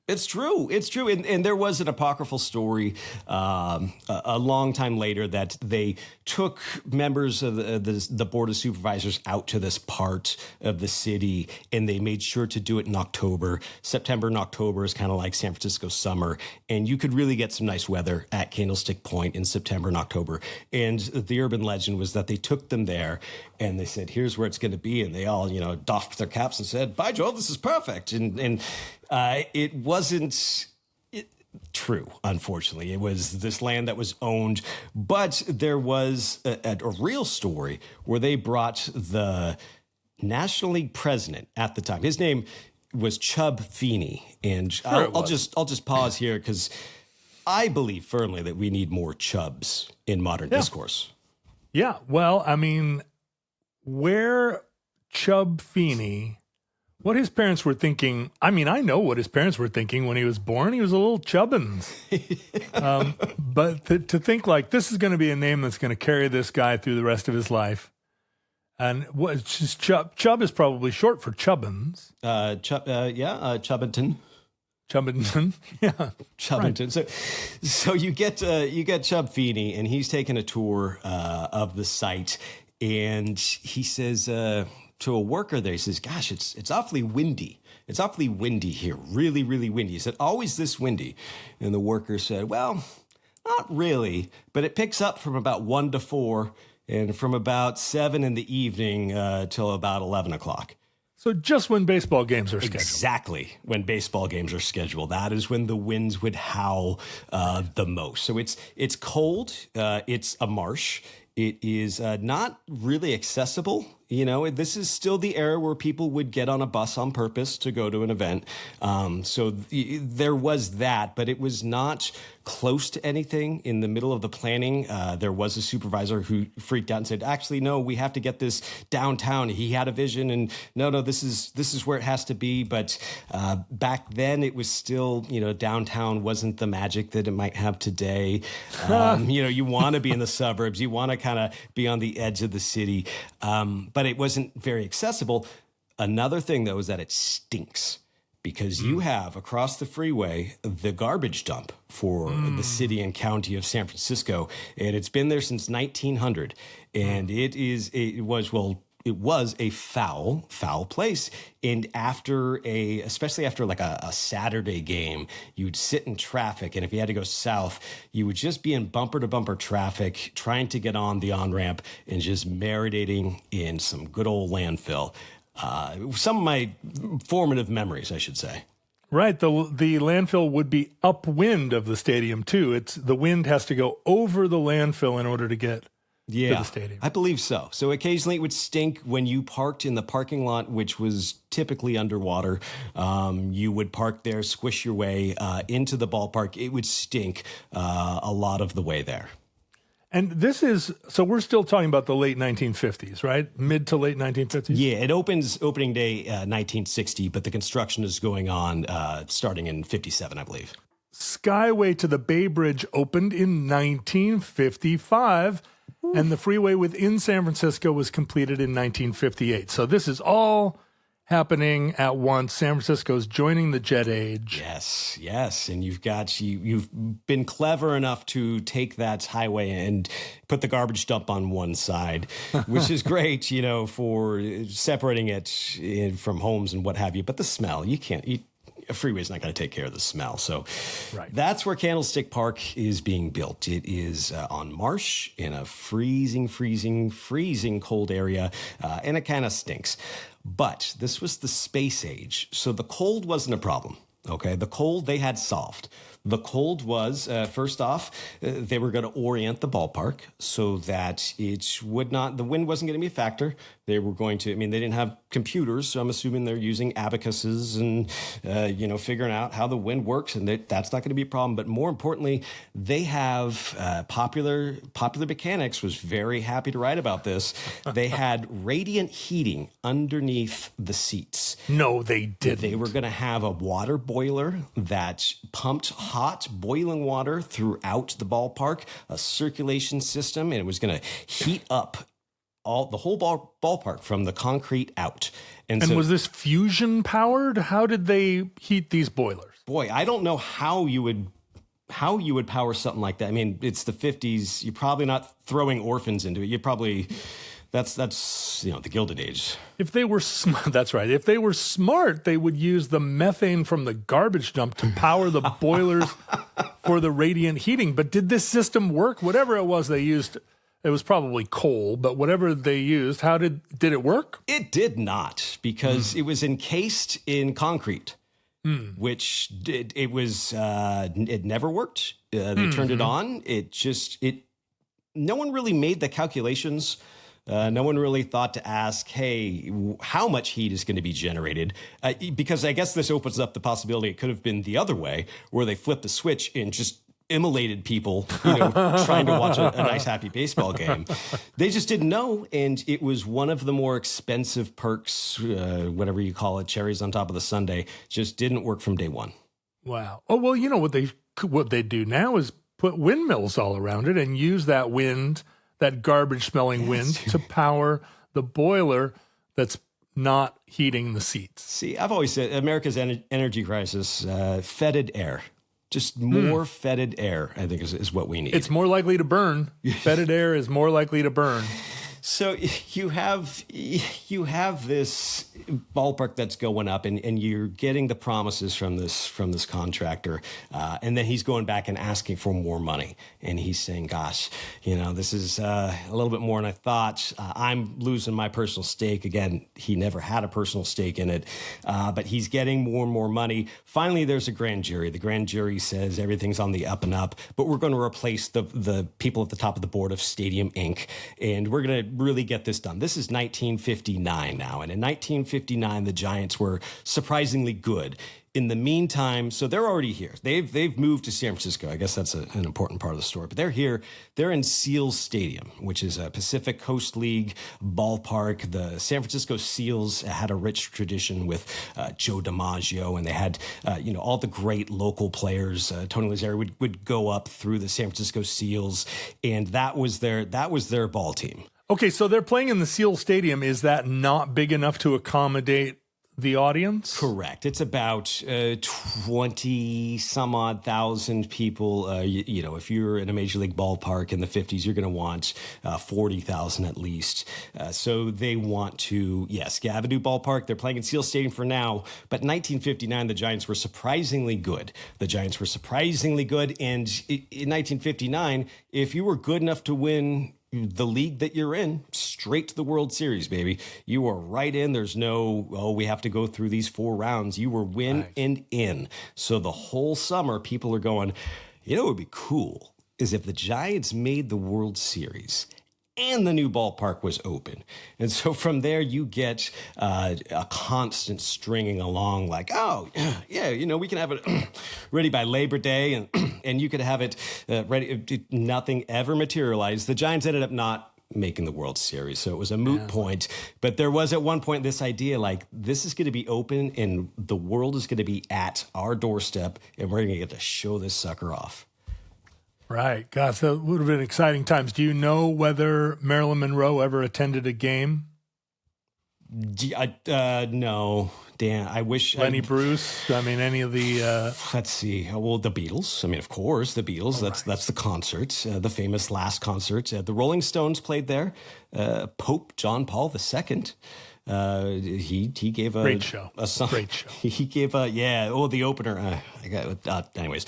it's true. It's true. And there was an apocryphal story a long time later that they took members of the Board of Supervisors out to this part of the city, and they made sure to do it in October. September and October is kind of like San Francisco summer, and you could really get some nice weather at Candlestick Point in September and October. And the urban legend was that they took them there, and they said, here's where it's going to be. And they all, doffed their caps and said, by Jove, this is perfect. And it wasn't true, unfortunately. It was this land that was owned, but there was a real story where they brought the National League president at the time. His name was Chub Feeney, and I'll just pause here because I believe firmly that we need more Chubs in modern discourse. Yeah, well, I mean, where Chub Feeney, what his parents were thinking, I mean, I know what his parents were thinking when he was born. He was a little Chubbins. But to think like this is going to be a name that's going to carry this guy through the rest of his life. And what just Chub is probably short for Chubbins. Chubbington. Chubbington, yeah, Chubbington. Right. So you get Chub Feeney, and he's taking a tour of the site, and he says to a worker there, he says, "Gosh, it's awfully windy. It's awfully windy here. Really, really windy." He said, "Always this windy?" And the worker said, "Well, not really, but it picks up from about 1 to 4, and from about 7 in the evening till about 11 o'clock." So just when baseball games are scheduled. Exactly. When baseball games are scheduled. That is when the winds would howl the most. So it's cold. It's a marsh. It is not really accessible. This is still the era where people would get on a bus on purpose to go to an event. There was that, but it was not close to anything. In the middle of the planning, there was a supervisor who freaked out and said, actually, no, we have to get this downtown. He had a vision, and no, this is where it has to be. But back then, it was still, downtown wasn't the magic that it might have today. You want to be in the suburbs. You want to kind of be on the edge of the city. But it wasn't very accessible. Another thing, though, is that it stinks. Because you have across the freeway the garbage dump for the city and county of San Francisco, and it's been there since 1900, and it was a foul place. And especially after like a Saturday game, you'd sit in traffic, and if you had to go south, you would just be in bumper to bumper traffic, trying to get on the on-ramp and just marinating in some good old landfill. Some of my formative memories, I should say. Right. The landfill would be upwind of the stadium, too. The wind has to go over the landfill in order to get to the stadium. I believe so. So occasionally it would stink when you parked in the parking lot, which was typically underwater. You would park there, squish your way into the ballpark. It would stink a lot of the way there. And so we're still talking about the late 1950s, right? Mid to late 1950s? Yeah, it opens opening day 1960, but the construction is going on starting in 57, I believe. Skyway to the Bay Bridge opened in 1955, and the freeway within San Francisco was completed in 1958. So this is all happening at once. San Francisco's joining the jet age. Yes. And you've been clever enough to take that highway and put the garbage dump on one side, which is great, for separating it from homes and what have you. But the smell, a freeway is not going to take care of the smell. So That's where Candlestick Park is being built. It is on Marsh in a freezing cold area, and it kind of stinks. But this was the space age, so the cold wasn't a problem. Okay, the cold they had solved. The cold was, first off, they were going to orient the ballpark so that the wind wasn't going to be a factor. They were going to, they didn't have computers, so I'm assuming they're using abacuses and, figuring out how the wind works, and that's not going to be a problem. But more importantly, they have Popular Mechanics was very happy to write about this. They had radiant heating underneath the seats. No, they didn't. They were going to have a water boiler that pumped hot boiling water throughout the ballpark, a circulation system, and it was going to heat up the whole ballpark from the concrete out. And so, was this fusion powered? How did they heat these boilers? Boy, I don't know how you would power something like that. It's the 50s. You're probably not throwing orphans into it. You probably that's the Gilded Age. If they were that's right. If they were smart, they would use the methane from the garbage dump to power the boilers for the radiant heating. But did this system work? Whatever it was they used, it was probably coal, but whatever they used, did it work? It did not, because it was encased in concrete, which it never worked. They turned it on. No one really made the calculations. No one really thought to ask, hey, how much heat is going to be generated? Because I guess this opens up the possibility it could have been the other way, where they flipped the switch and just immolated people, trying to watch a nice, happy baseball game. They just didn't know, and it was one of the more expensive perks, whatever you call it, cherries on top of the sundae, just didn't work from day one. Wow. Oh, well, what they do now is put windmills all around it and use that wind, that garbage-smelling wind, to power the boiler that's not heating the seats. See, I've always said America's energy crisis, fetid air. Just more fetid air, I think, is what we need. It's more likely to burn. Fetid air is more likely to burn. So you have this ballpark that's going up, and you're getting the promises from this contractor, and then he's going back and asking for more money, and he's saying, "Gosh, this is a little bit more than I thought. I'm losing my personal stake." Again, he never had a personal stake in it, but he's getting more and more money. Finally, there's a grand jury. The grand jury says everything's on the up and up, but we're going to replace the people at the top of the board of Stadium Inc., and we're going to really get this done. This is 1959 now. And in 1959, the Giants were surprisingly good. In the meantime, so they're already here. They've moved to San Francisco. I guess that's an important part of the story. But they're here. They're in Seals Stadium, which is a Pacific Coast League ballpark. The San Francisco Seals had a rich tradition with Joe DiMaggio, and they had all the great local players. Tony Lazzeri would go up through the San Francisco Seals, and that was their ball team. Okay, so they're playing in the Seals Stadium. Is that not big enough to accommodate the audience? Correct. It's about 20 some odd thousand people. If you're in a major league ballpark in the 50s, you're going to want 40,000 at least. So they want to, Gavadu Ballpark. They're playing in Seal Stadium for now. But in 1959, the Giants were surprisingly good. And in 1959, if you were good enough to win the league that you're in, straight to the World Series, baby. You were right in. There's no, we have to go through these 4 rounds. You were win and in. So the whole summer, people are going, what would be cool is if the Giants made the World Series and the new ballpark was open. And so from there, you get a constant stringing along like, we can have it ready by Labor Day, and you could have it ready. Nothing ever materialized. The Giants ended up not making the World Series, so it was a moot point. But there was at one point this idea like, this is going to be open, and the world is going to be at our doorstep, and we're going to get to show this sucker off. Right. Gosh, that would have been exciting times. Do you know whether Marilyn Monroe ever attended a game? No. Dan, I wish. Lenny Bruce? I mean, any of the... Let's see. Well, the Beatles. I mean, of course, the Beatles. That's the concert, the famous last concert. The Rolling Stones played there. Pope John Paul II. He gave a great show. Great show. He gave the opener. Anyways,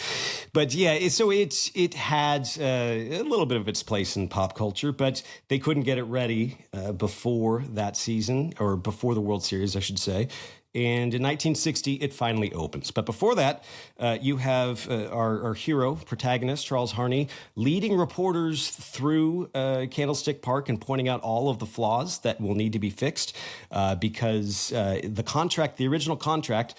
but so it had a little bit of its place in pop culture, but they couldn't get it ready before that season, or before the World Series, I should say. And in 1960, it finally opens. But before that, you have our hero, protagonist, Charles Harney, leading reporters through Candlestick Park and pointing out all of the flaws that will need to be fixed because the original contract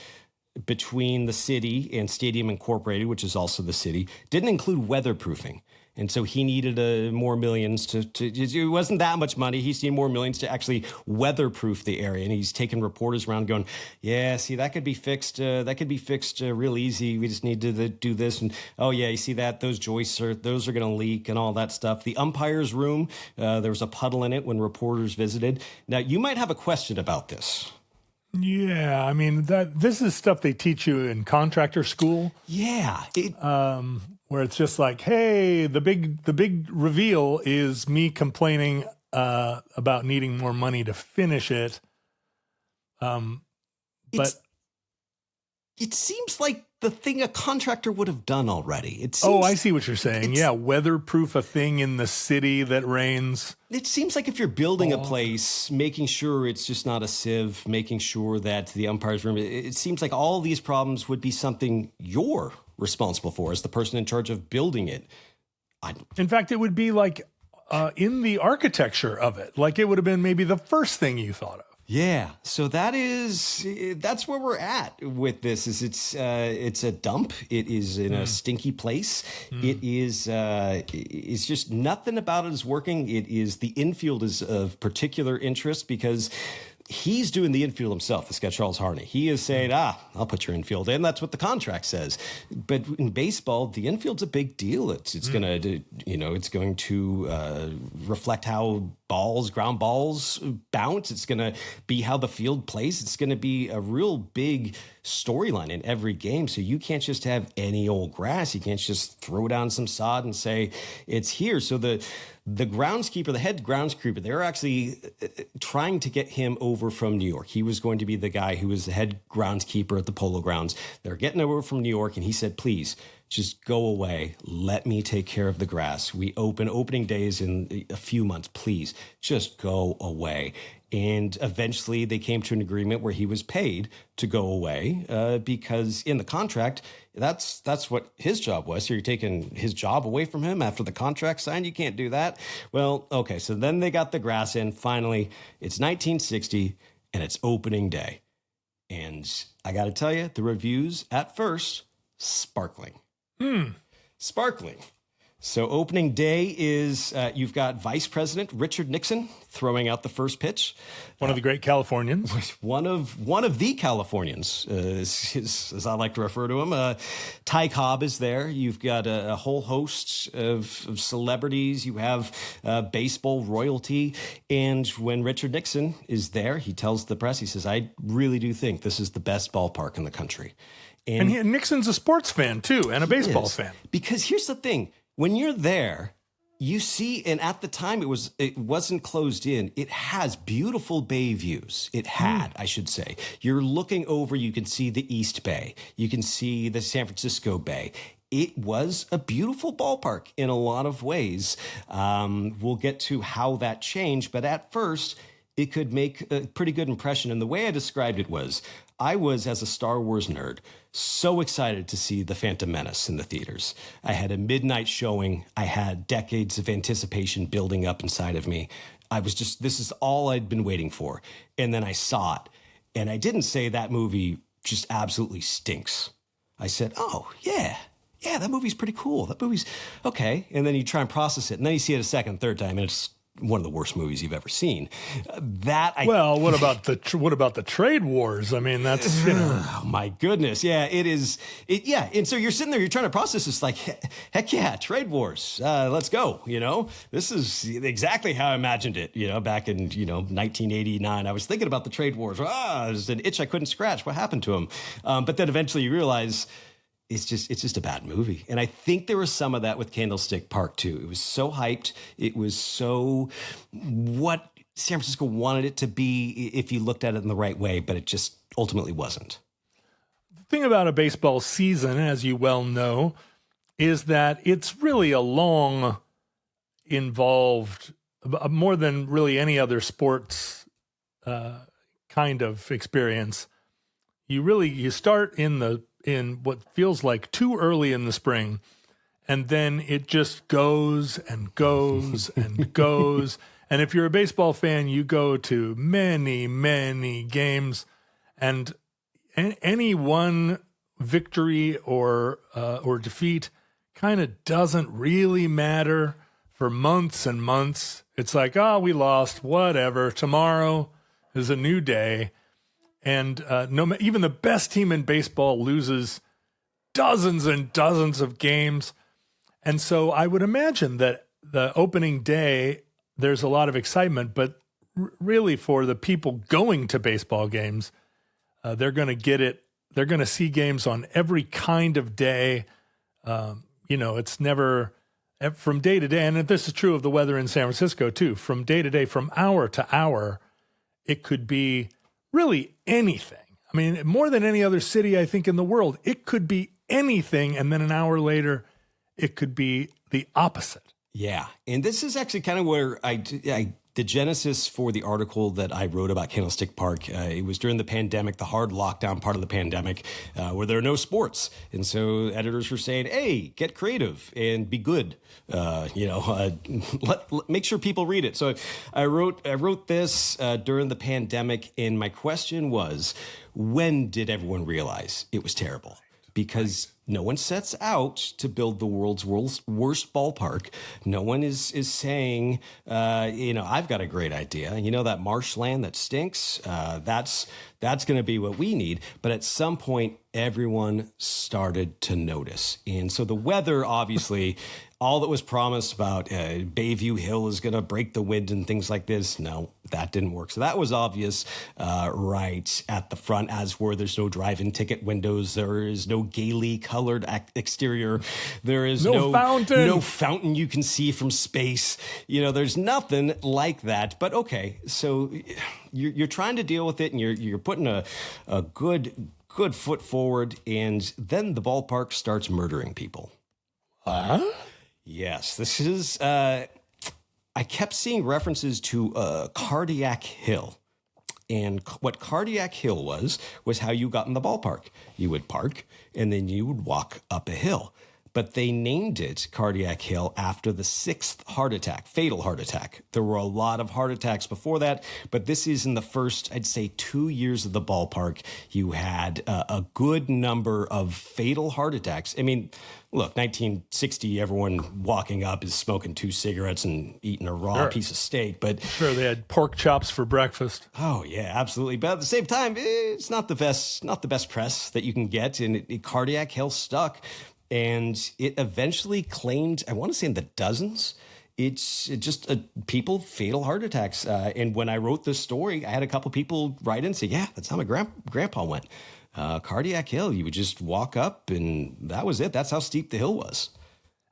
between the city and Stadium Incorporated, which is also the city, didn't include weatherproofing. And so he needed more millions to it wasn't that much money. He's needed more millions to actually weatherproof the area. And he's taking reporters around going, that could be fixed. That could be fixed real easy. We just need to do this. And you see that? Those joists are going to leak and all that stuff. The umpire's room, there was a puddle in it when reporters visited. Now, you might have a question about this. Yeah, I mean, this is stuff they teach you in contractor school. Yeah. Where it's just like, hey, the big reveal is me complaining about needing more money to finish it. But it seems like the thing a contractor would have done already. I see what you're saying. Yeah, weatherproof a thing in the city that rains. It seems like if you're building a place, making sure it's just not a sieve, making sure that the umpire's room, it seems like all these problems would be something you're responsible for as the person in charge of building it. In fact, it would be like in the architecture of it. Like it would have been maybe the first thing you thought of. Yeah, so that's where we're at with this. It's a dump. It is in a stinky place. It is it's just nothing about it is working. The infield is of particular interest because he's doing the infield himself, this guy Charles Harney. He is saying, I'll put your infield in. That's what the contract says. But in baseball, the infield's a big deal. It's going to reflect how ground balls bounce. It's going to be how the field plays. It's going to be a real big storyline in every game. So you can't just have any old grass. You can't just throw down some sod and say it's here. So the groundskeeper, the head groundskeeper, they're actually trying to get him over from New York. He was going to be the guy who was the head groundskeeper at the Polo Grounds. They're getting over from New York, and he said, please, just go away. Let me take care of the grass. Opening days in a few months. Please, just go away. And eventually they came to an agreement where he was paid to go away because in the contract, that's what his job was. So you're taking his job away from him after the contract signed. You can't do that. Well, okay. So then they got the grass in. Finally, it's 1960 and it's opening day. And I got to tell you, the reviews at first, sparkling. Sparkling. So opening day is you've got Vice President Richard Nixon throwing out the first pitch. One of the great Californians. One of the Californians, as I like to refer to him. Ty Cobb is there. You've got a whole host of celebrities. You have baseball royalty. And when Richard Nixon is there, he tells the press, he says, I really do think this is the best ballpark in the country. And Nixon's a sports fan, too, and a baseball fan. Because here's the thing. When you're there, you see, and at the time it wasn't closed in. It has beautiful bay views. It had, I should say. You're looking over, you can see the East Bay. You can see the San Francisco Bay. It was a beautiful ballpark in a lot of ways. We'll get to how that changed, but at first, it could make a pretty good impression. And the way I described it was, I was, as a Star Wars nerd, so excited to see The Phantom Menace in the theaters. I had a midnight showing. I had decades of anticipation building up inside of me. This is all I'd been waiting for. And then I saw it. And I didn't say that movie just absolutely stinks. I said, oh, yeah, that movie's pretty cool. That movie's okay. And then you try and process it. And then you see it a second, third time, and it's one of the worst movies you've ever seen. What about the trade wars? I mean, that's oh my goodness, yeah, it is. And so you're sitting there, you're trying to process this, like, heck yeah, trade wars. Let's go. This is exactly how I imagined it. Back in 1989, I was thinking about the trade wars. There's an itch I couldn't scratch. What happened to him? But then eventually you realize. It's just a bad movie. And I think there was some of that with Candlestick Park, too. It was so hyped. It was so what San Francisco wanted it to be if you looked at it in the right way, but it just ultimately wasn't. The thing about a baseball season, as you well know, is that it's really a long, involved, more than really any other sports kind of experience. You start in what feels like too early in the spring, and then it just goes and goes and goes. And if you're a baseball fan, you go to many, many games, and any one victory or defeat kind of doesn't really matter for months and months. It's like, we lost, whatever. Tomorrow is a new day. And even the best team in baseball loses dozens and dozens of games. And so I would imagine that the opening day, there's a lot of excitement, but really for the people going to baseball games, they're going to get it. They're going to see games on every kind of day. It's never from day to day. And this is true of the weather in San Francisco too. From day to day, from hour to hour, it could be really anything. I mean, more than any other city, I think, in the world, it could be anything. And then an hour later, it could be the opposite. Yeah. And this is actually kind of where the genesis for the article that I wrote about Candlestick Park, it was during the pandemic, the hard lockdown part of the pandemic, where there are no sports. And so editors were saying, hey, get creative and be good. Make sure people read it. So I wrote this during the pandemic, and my question was, when did everyone realize it was terrible? Because no one sets out to build the world's worst ballpark. No one is saying, I've got a great idea. That marshland that stinks, that's going to be what we need. But at some point, everyone started to notice. And so the weather, obviously, all that was promised about Bayview Hill is going to break the wind and things like this. No, that didn't work. So that was obvious right at the front, as were there's no drive-in ticket windows. There is no gaily colored exterior. There is no fountain. No fountain you can see from space. There's nothing like that. But okay, so you're trying to deal with it, and you're putting a good foot forward, and then the ballpark starts murdering people. Huh? Yes, this is. I kept seeing references to Cardiac Hill. And what Cardiac Hill was how you got in the ballpark. You would park, and then you would walk up a hill. But they named it Cardiac Hill after the 6th heart attack, fatal heart attack. There were a lot of heart attacks before that, but this is in the first, I'd say, 2 years of the ballpark. You had a good number of fatal heart attacks. I mean, look, 1960, everyone walking up is smoking 2 cigarettes and eating a raw piece of steak. But sure, they had pork chops for breakfast. Oh yeah, absolutely. But at the same time, it's not the best press that you can get. And Cardiac Hill stuck. And it eventually claimed, I want to say in the dozens, it's just people, fatal heart attacks. And when I wrote this story, I had a couple people write in and say, yeah, that's how my grandpa went. Cardiac Hill, you would just walk up and that was it. That's how steep the hill was.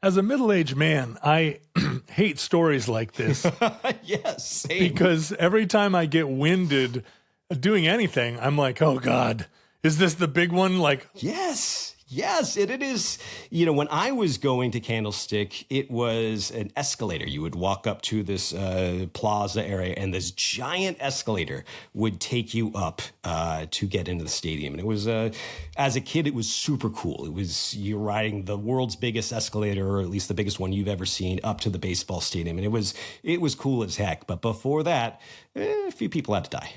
As a middle-aged man, I hate stories like this. Yes, same. Because every time I get winded doing anything, I'm like, oh God, is this the big one? Like, Yes, it is. You know, when I was going to Candlestick, it was an escalator. You would walk up to this plaza area, and this giant escalator would take you up to get into the stadium. And it was, as a kid, it was super cool. It was, you're riding the world's biggest escalator, or at least the biggest one you've ever seen, up to the baseball stadium. And it was cool as heck. But before that, a few people had to die.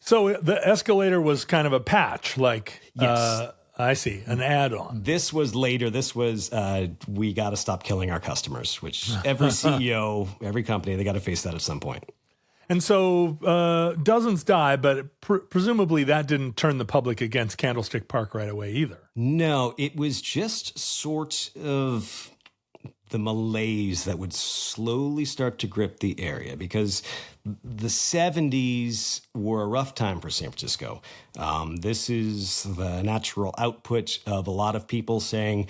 So the escalator was kind of a patch, like, Yes. I see, an add-on. This was later. This was, we got to stop killing our customers, which every CEO, every company, they got to face that at some point. And so dozens die, but presumably that didn't turn the public against Candlestick Park right away either. No, it was just sort of the malaise that would slowly start to grip the area, because the 70s were a rough time for San Francisco. This is the natural output of a lot of people saying,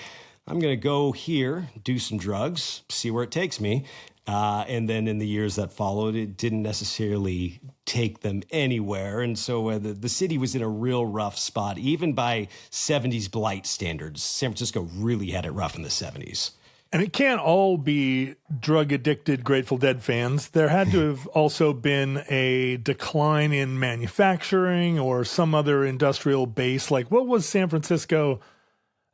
I'm going to go here, do some drugs, see where it takes me. And then in the years that followed, it didn't necessarily take them anywhere. And so the city was in a real rough spot. Even by 70s blight standards, San Francisco really had it rough in the 70s. And it can't all be drug-addicted Grateful Dead fans. There had to have also been a decline in manufacturing or some other industrial base. Like, what was San Francisco?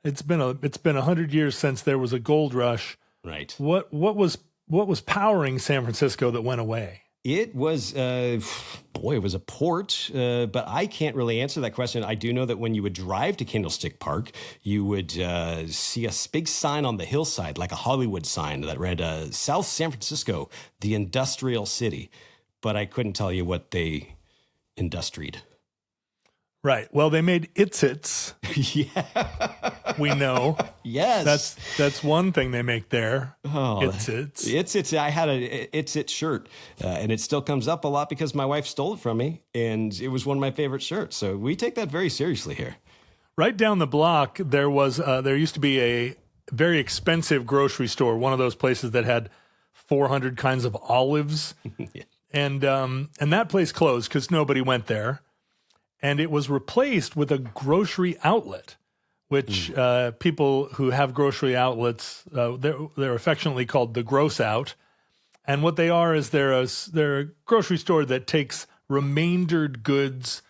It's been 100 years since there was a gold rush. Right. What was powering San Francisco that went away? It was, it was a port, but I can't really answer that question. I do know that when you would drive to Candlestick Park, you would see a big sign on the hillside, like a Hollywood sign that read, South San Francisco, the industrial city. But I couldn't tell you what they industried. Right. Well, they made Its-Its. Yeah. We know. Yes. That's one thing they make there. Oh, Its-Its. Its-Its. I had a Its-Its shirt, and it still comes up a lot because my wife stole it from me, and it was one of my favorite shirts. So we take that very seriously here. Right down the block, there used to be a very expensive grocery store, one of those places that had 400 kinds of olives. Yeah. And that place closed because nobody went there. And it was replaced with a grocery outlet, which people who have grocery outlets, they're affectionately called the gross out. And what they are is they're a grocery store that takes remaindered goods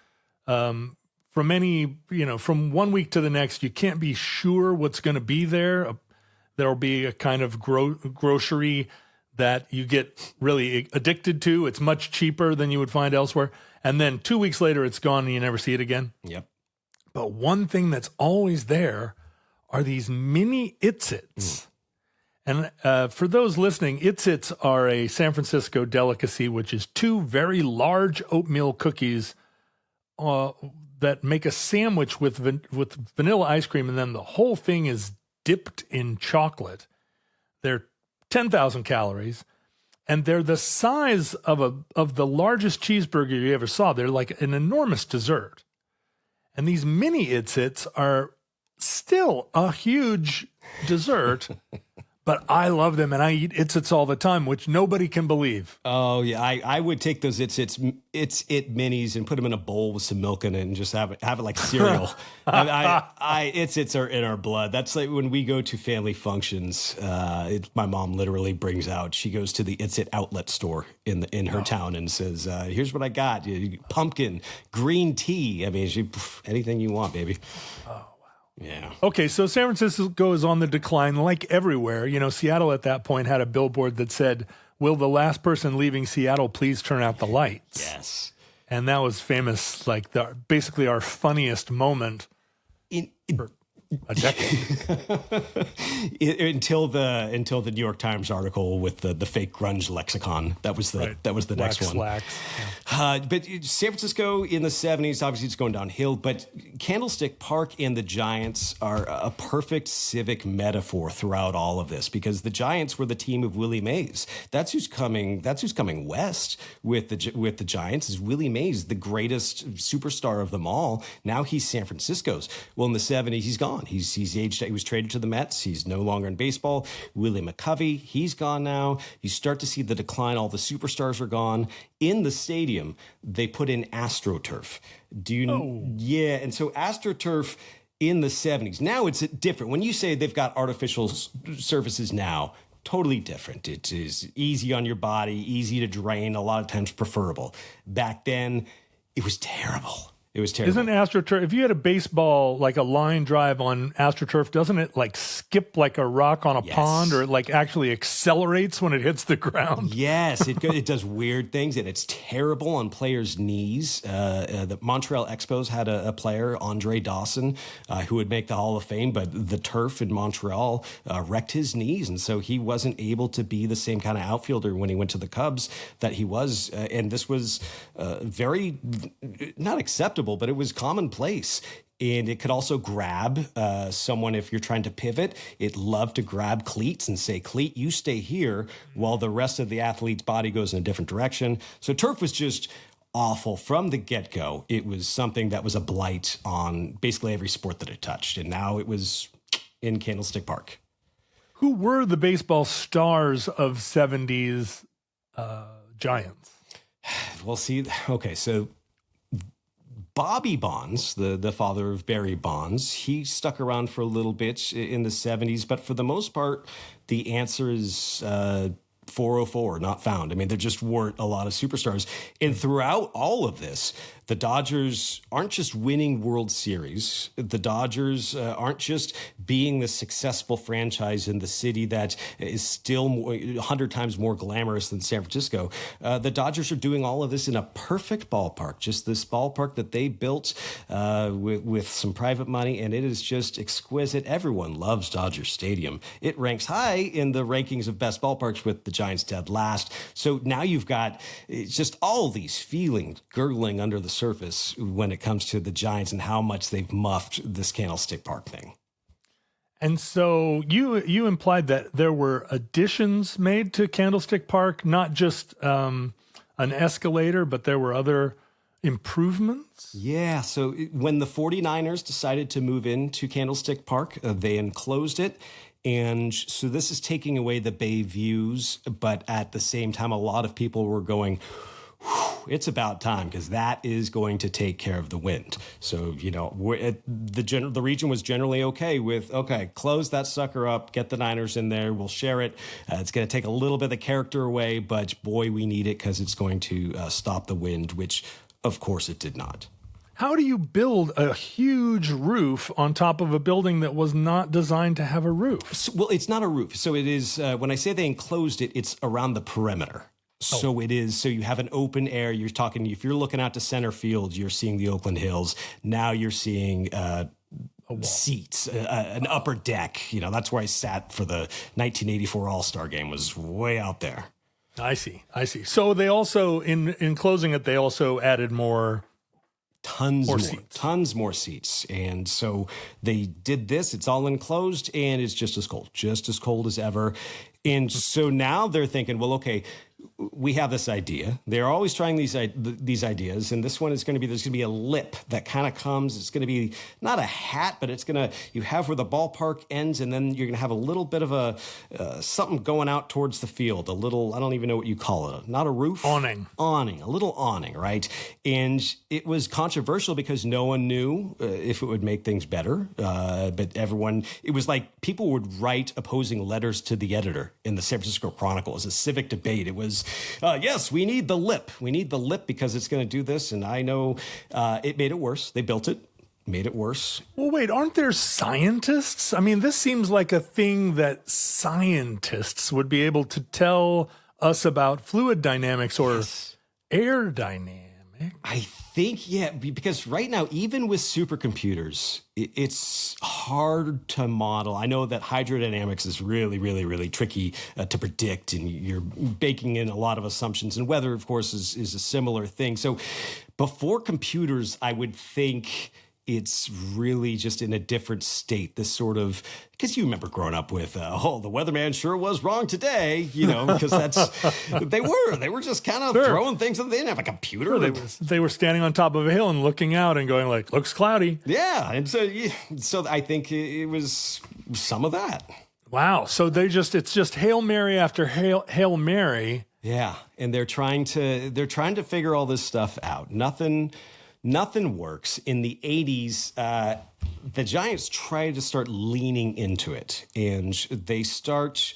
from from 1 week to the next. You can't be sure what's going to be there. There'll be a kind of grocery that you get really addicted to. It's much cheaper than you would find elsewhere. And then 2 weeks later, it's gone and you never see it again. Yep. But one thing that's always there are these mini Its-Its. And for those listening, Its-Its are a San Francisco delicacy, which is 2 very large oatmeal cookies that make a sandwich with vanilla ice cream, and then the whole thing is dipped in chocolate. They're 10,000 calories. And they're the size of the largest cheeseburger you ever saw. They're like an enormous dessert. And these mini Its-Its are still a huge dessert, but I love them, and I eat It's all the time, which nobody can believe. Oh yeah, I would take those It's It minis and put them in a bowl with some milk in it and just have it like cereal. It's are in our blood. That's like when we go to family functions. My mom literally brings out. She goes to the It's It outlet store in her town and says, "Here's what I got: pumpkin, green tea. I mean, anything you want, baby." Yeah. Okay, so San Francisco is on the decline like everywhere. You know, Seattle at that point had a billboard that said, "Will the last person leaving Seattle please turn out the lights?" Yes. And that was famous, like basically our funniest moment for a decade. until the New York Times article with the fake grunge lexicon. That was the next one. Slacks. But San Francisco in the 70s, obviously it's going downhill, but Candlestick Park and the Giants are a perfect civic metaphor throughout all of this, because the Giants were the team of Willie Mays. That's who's coming west with the Giants is Willie Mays, the greatest superstar of them all. Now he's San Francisco's. Well, in the 70s, he's gone. He's aged. He was traded to the Mets. He's no longer in baseball. Willie McCovey, he's gone now. You start to see the decline. All the superstars are gone. In the stadium, they put in AstroTurf. Yeah, and so AstroTurf in the 70s. Now it's different. When you say they've got artificial surfaces now, totally different. It is easy on your body, easy to drain, a lot of times preferable. Back then, it was terrible. It was terrible. Isn't AstroTurf, if you had a baseball, like a line drive on AstroTurf, doesn't it like skip like a rock on a pond, or it like actually accelerates when it hits the ground? Yes, it does weird things, and it's terrible on players' knees. The Montreal Expos had a player, Andre Dawson, who would make the Hall of Fame, but the turf in Montreal wrecked his knees, and so he wasn't able to be the same kind of outfielder when he went to the Cubs that he was. And this was very not acceptable, but it was commonplace. And it could also grab someone if you're trying to pivot. It loved to grab cleats and say, "Cleat, you stay here," while the rest of the athlete's body goes in a different direction. So turf was just awful from the get-go. It was something that was a blight on basically every sport that it touched. And now it was in Candlestick Park. Who were the baseball stars of 70s Giants? Well, see, okay, so Bobby Bonds, the father of Barry Bonds, he stuck around for a little bit in the 70s, but for the most part, the answer is 404, not found. I mean, there just weren't a lot of superstars. And throughout all of this, the Dodgers aren't just winning World Series. The Dodgers aren't just being the successful franchise in the city that is still 100 times more glamorous than San Francisco. The Dodgers are doing all of this in a perfect ballpark, just this ballpark that they built with some private money, and it is just exquisite. Everyone loves Dodger Stadium. It ranks high in the rankings of best ballparks, with the Giants dead last. So now you've got just all these feelings gurgling under the surface when it comes to the Giants and how much they've muffed this Candlestick Park thing. And so you implied that there were additions made to Candlestick Park, not just an escalator, but there were other improvements? Yeah, so when the 49ers decided to move into Candlestick Park, they enclosed it. And so this is taking away the bay views, but at the same time, a lot of people were going, it's about time, because that is going to take care of the wind. So, you know, the region was generally okay with, okay, close that sucker up, get the Niners in there, we'll share it. It's going to take a little bit of the character away, but boy, we need it because it's going to stop the wind, which of course it did not. How do you build a huge roof on top of a building that was not designed to have a roof? Well, it's not a roof. So it is, when I say they enclosed it, it's around the perimeter. So it is, so you have an open air. You're talking, if you're looking out to center field, you're seeing the Oakland Hills. Now you're seeing seats, an upper deck. You know, that's where I sat for the 1984 All-Star game, was way out there. I see. So they also, in closing it, they also added tons more seats. And so they did this. It's all enclosed, and it's just as cold as ever. And so now they're thinking, well, okay, we have this idea. They're always trying these ideas, and this one is going to be, there's going to be a lip that kind of comes. It's going to be not a hat, but it's going to, you have where the ballpark ends, and then you're going to have a little bit of a something going out towards the field. A little, I don't even know what you call it. Not a roof. Awning, a little awning, right? And it was controversial because no one knew if it would make things better. But everyone, it was like people would write opposing letters to the editor in the San Francisco Chronicle as a civic debate. It was, yes, we need the lip. We need the lip because it's going to do this. And I know it made it worse. They built it, made it worse. Well, wait, aren't there scientists? I mean, this seems like a thing that scientists would be able to tell us about fluid dynamics or air dynamics. I think, yeah, because right now, even with supercomputers, it's hard to model. I know that hydrodynamics is really, really, really tricky to predict, and you're baking in a lot of assumptions. And weather, of course, is a similar thing. So before computers, I would think it's really just in a different state. This sort of, because you remember growing up with, the weatherman sure was wrong today, because they were just kind of throwing things. They didn't have a computer. They were standing on top of a hill and looking out and going like, looks cloudy. Yeah. And so I think it was some of that. Wow. So it's just Hail Mary after Hail Mary. Yeah. And they're trying to figure all this stuff out. Nothing works. In the 80s, the Giants tried to start leaning into it, and they start...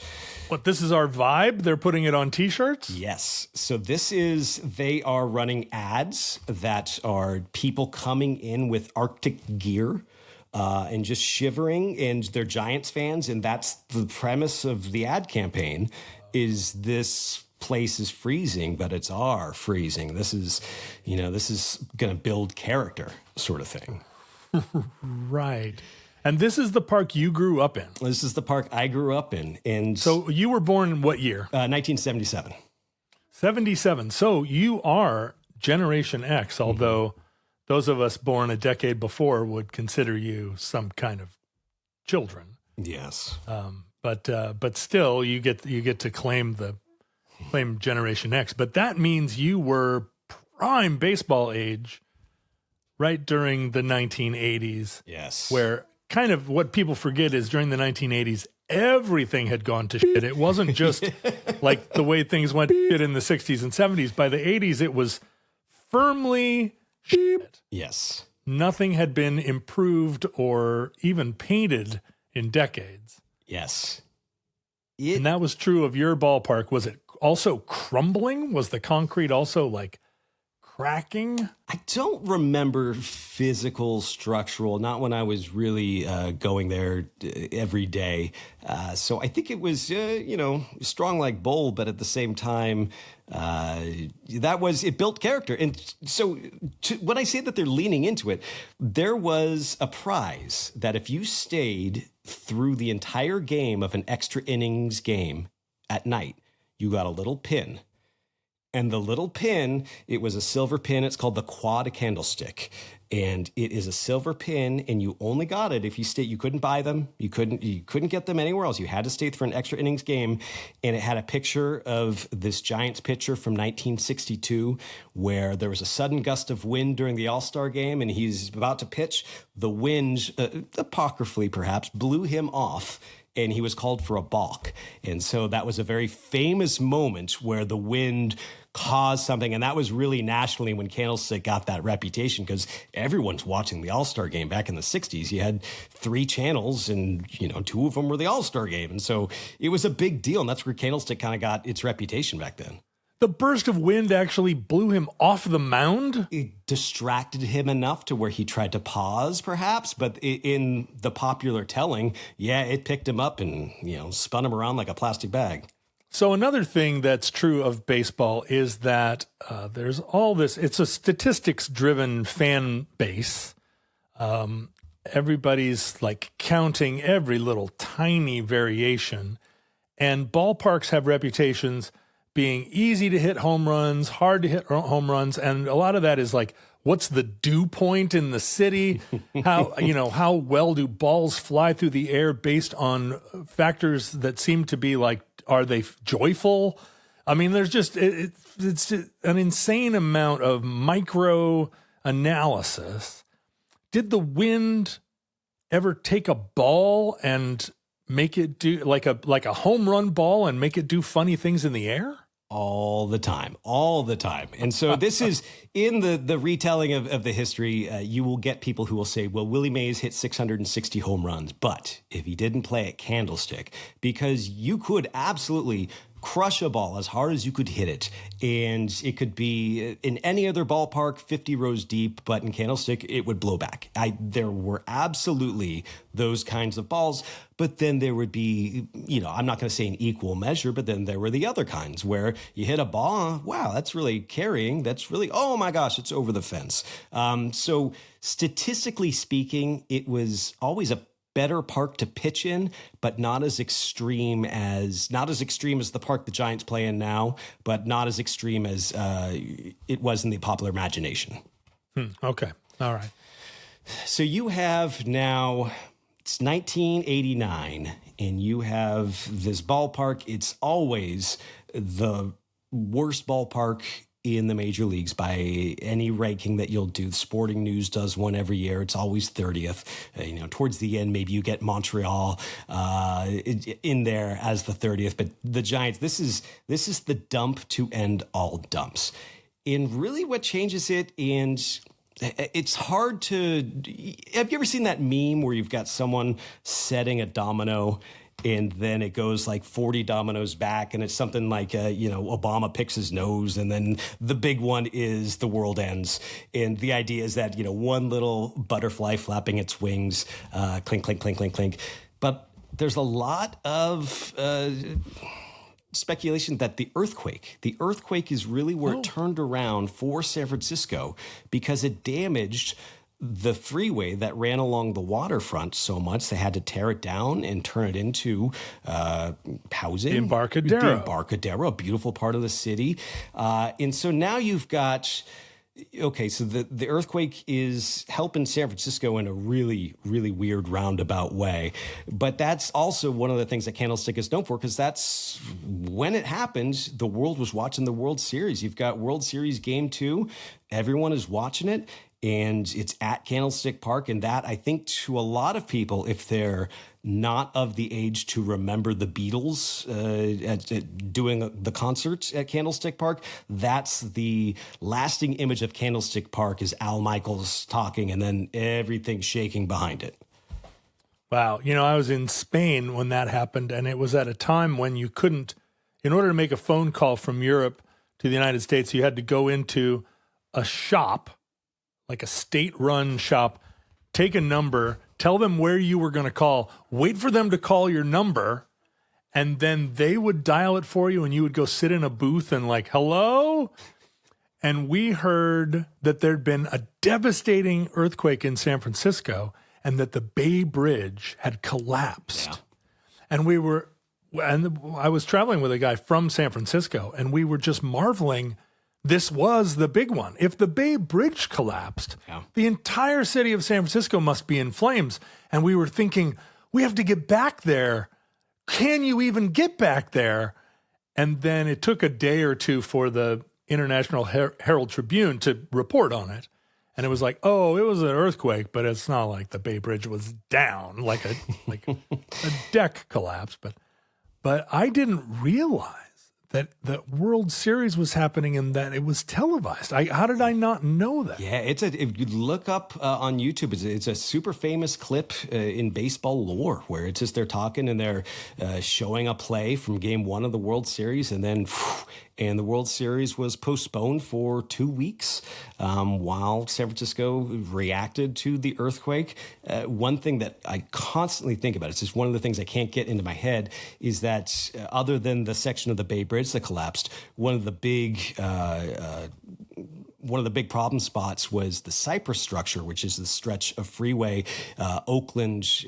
What, this is our vibe? They're putting it on T-shirts? Yes. So they are running ads that are people coming in with Arctic gear and just shivering, and they're Giants fans, and that's the premise of the ad campaign, is this... place is freezing, but it's our freezing. This is going to build character sort of thing. Right. And this is the park you grew up in. This is the park I grew up in. And so you were born in what year? 1977. 77. So you are Generation X, although those of us born a decade before would consider you some kind of children. Yes. But still you get to claim Generation X, but that means you were prime baseball age right during the 1980s. Yes. Where kind of what people forget is during the 1980s, everything had gone to shit. It wasn't just like the way things went to shit in the 60s and 70s. By the 80s, it was firmly shit. Yes. Nothing had been improved or even painted in decades. Yes. And that was true of your ballpark. Was it also crumbling? Was the concrete also like cracking? I don't remember physical, structural, not when I was really going there every day. So I think it was, strong like bull, but at the same time, it built character. And so when I say that they're leaning into it, there was a prize that if you stayed through the entire game of an extra innings game at night, you got a little pin. And the little pin, it was a silver pin. It's called the Quad Candlestick. And it is a silver pin, and you only got it if you stayed. You couldn't buy them. You couldn't get them anywhere else. You had to stay for an extra innings game. And it had a picture of this Giants pitcher from 1962 where there was a sudden gust of wind during the All-Star game, and he's about to pitch. The wind, apocryphally perhaps, blew him off, and he was called for a balk. And so that was a very famous moment where the wind caused something. And that was really nationally when Candlestick got that reputation, because everyone's watching the All-Star game. Back in the 60s, you had 3 channels and, 2 of them were the All-Star game. And so it was a big deal. And that's where Candlestick kind of got its reputation back then. The burst of wind actually blew him off the mound? It distracted him enough to where he tried to pause, perhaps. But in the popular telling, it picked him up and, spun him around like a plastic bag. So another thing that's true of baseball is that there's all this, it's a statistics-driven fan base. Everybody's like counting every little tiny variation. And ballparks have reputations being easy to hit home runs, hard to hit home runs. And a lot of that is like, what's the dew point in the city? How well do balls fly through the air based on factors that seem to be like, are they joyful? I mean, there's just it's an insane amount of micro analysis. Did the wind ever take a ball and make it do like a home run ball and make it do funny things in the air? All the time. And so this is in the retelling of the history. You will get people who will say, well, Willie Mays hit 660 home runs, but if he didn't play at Candlestick, because you could absolutely crush a ball as hard as you could hit it. And it could be in any other ballpark, 50 rows deep, but in Candlestick, it would blow back. There were absolutely those kinds of balls, but then there would be, I'm not going to say an equal measure, but then there were the other kinds where you hit a ball, wow, that's really carrying. That's really, oh my gosh, it's over the fence. So statistically speaking, it was always a better park to pitch in, but not as extreme as the park the Giants play in now, but not as extreme as it was in the popular imagination. Okay. All right. So you have now, it's 1989, and you have this ballpark. It's always the worst ballpark in the major leagues by any ranking that you'll do. Sporting News does one every year. It's always 30th. Towards the end, maybe you get Montreal in there as the 30th. But the Giants, this is the dump to end all dumps. And really what changes it, and it's hard to... Have you ever seen that meme where you've got someone setting a domino and then it goes like 40 dominoes back, and it's something like, Obama picks his nose, and then the big one is the world ends. And the idea is that, one little butterfly flapping its wings, clink, clink, clink, clink, clink. But there's a lot of speculation that the earthquake is really where it turned around for San Francisco, because it damaged the freeway that ran along the waterfront so much they had to tear it down and turn it into housing. The Embarcadero, a beautiful part of the city. And so now you've got... Okay, so the earthquake is helping San Francisco in a really, really weird roundabout way. But that's also one of the things that Candlestick is known for, because that's when it happened, the world was watching the World Series. You've got World Series Game 2. Everyone is watching it, and it's at Candlestick Park. And that, I think, to a lot of people, if they're not of the age to remember the Beatles doing the concerts at Candlestick Park, that's the lasting image of Candlestick Park, is Al Michaels talking and then everything shaking behind it. Wow. I was in Spain when that happened, and it was at a time when you couldn't, in order to make a phone call from Europe to the United States, you had to go into a shop, like a state-run shop, take a number, tell them where you were going to call, wait for them to call your number, and then they would dial it for you, and you would go sit in a booth and like, hello? And we heard that there'd been a devastating earthquake in San Francisco and that the Bay Bridge had collapsed. Yeah. And I was traveling with a guy from San Francisco, and we were just marveling. This was the big one. If the Bay Bridge collapsed, the entire city of San Francisco must be in flames. And we were thinking, we have to get back there. Can you even get back there? And then it took a day or two for the International Herald Tribune to report on it. And it was like, oh, it was an earthquake, but it's not like the Bay Bridge was down, like a deck collapsed. But I didn't realize that the World Series was happening and that it was televised. How did I not know that? Yeah, if you look up on YouTube, it's a super famous clip in baseball lore where it's just they're talking and they're showing a play from Game 1 of the World Series, and then and the World Series was postponed for 2 weeks while San Francisco reacted to the earthquake. One thing that I constantly think about, it's just one of the things I can't get into my head, is that other than the section of the Bay Bridge that collapsed, one of the big problem spots was the Cypress structure, which is the stretch of freeway, Oakland,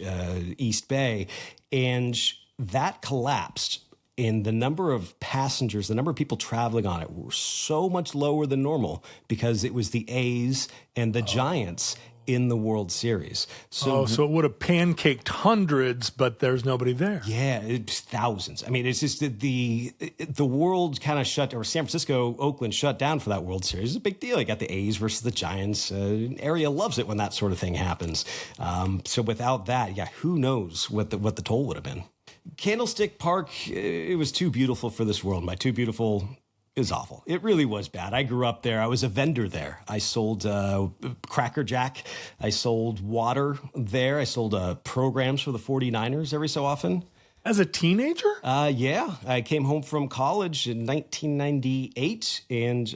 East Bay, and that collapsed. And the number of passengers, the number of people traveling on it were so much lower than normal because it was the A's and the Giants. in the World Series. So it would have pancaked hundreds, but there's nobody there. Yeah, it's thousands. I mean, it's just that the world kind of shut, or San Francisco, Oakland shut down for that World Series. It's a big deal. You got the A's versus the Giants. Area loves it when that sort of thing happens. So without that, who knows what the toll would have been. Candlestick Park, it was too beautiful for this world. By too beautiful is awful. It really was bad. I grew up there. I was a vendor there. I sold Cracker Jack. I sold water there. I sold programs for the 49ers every so often. As a teenager? Yeah. I came home from college in 1998 and,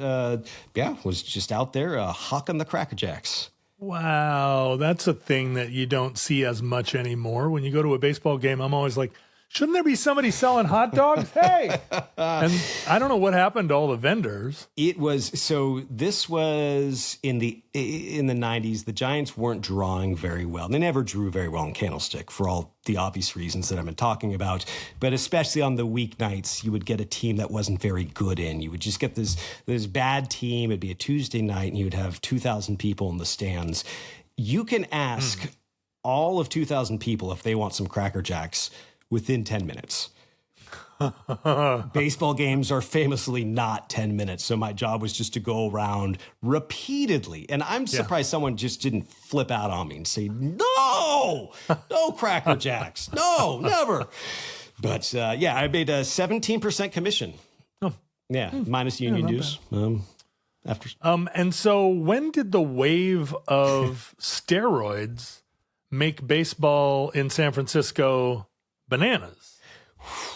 was just out there hawking the Cracker Jacks. Wow. That's a thing that you don't see as much anymore. When you go to a baseball game, I'm always like, shouldn't there be somebody selling hot dogs? Hey! And I don't know what happened to all the vendors. This was in the 90s. The Giants weren't drawing very well. They never drew very well in Candlestick for all the obvious reasons that I've been talking about. But especially on the weeknights, you would get a team that wasn't very good in. You would just get this bad team. It'd be a Tuesday night, and you would have 2,000 people in the stands. You can ask all of 2,000 people if they want some Cracker Jacks within 10 minutes. Baseball games are famously not 10 minutes. So my job was just to go around repeatedly. And I'm surprised someone just didn't flip out on me and say, no Cracker Jacks. No, never. But I made a 17% commission. Oh. Yeah, minus union dues. And so when did the wave of steroids make baseball in San Francisco bananas?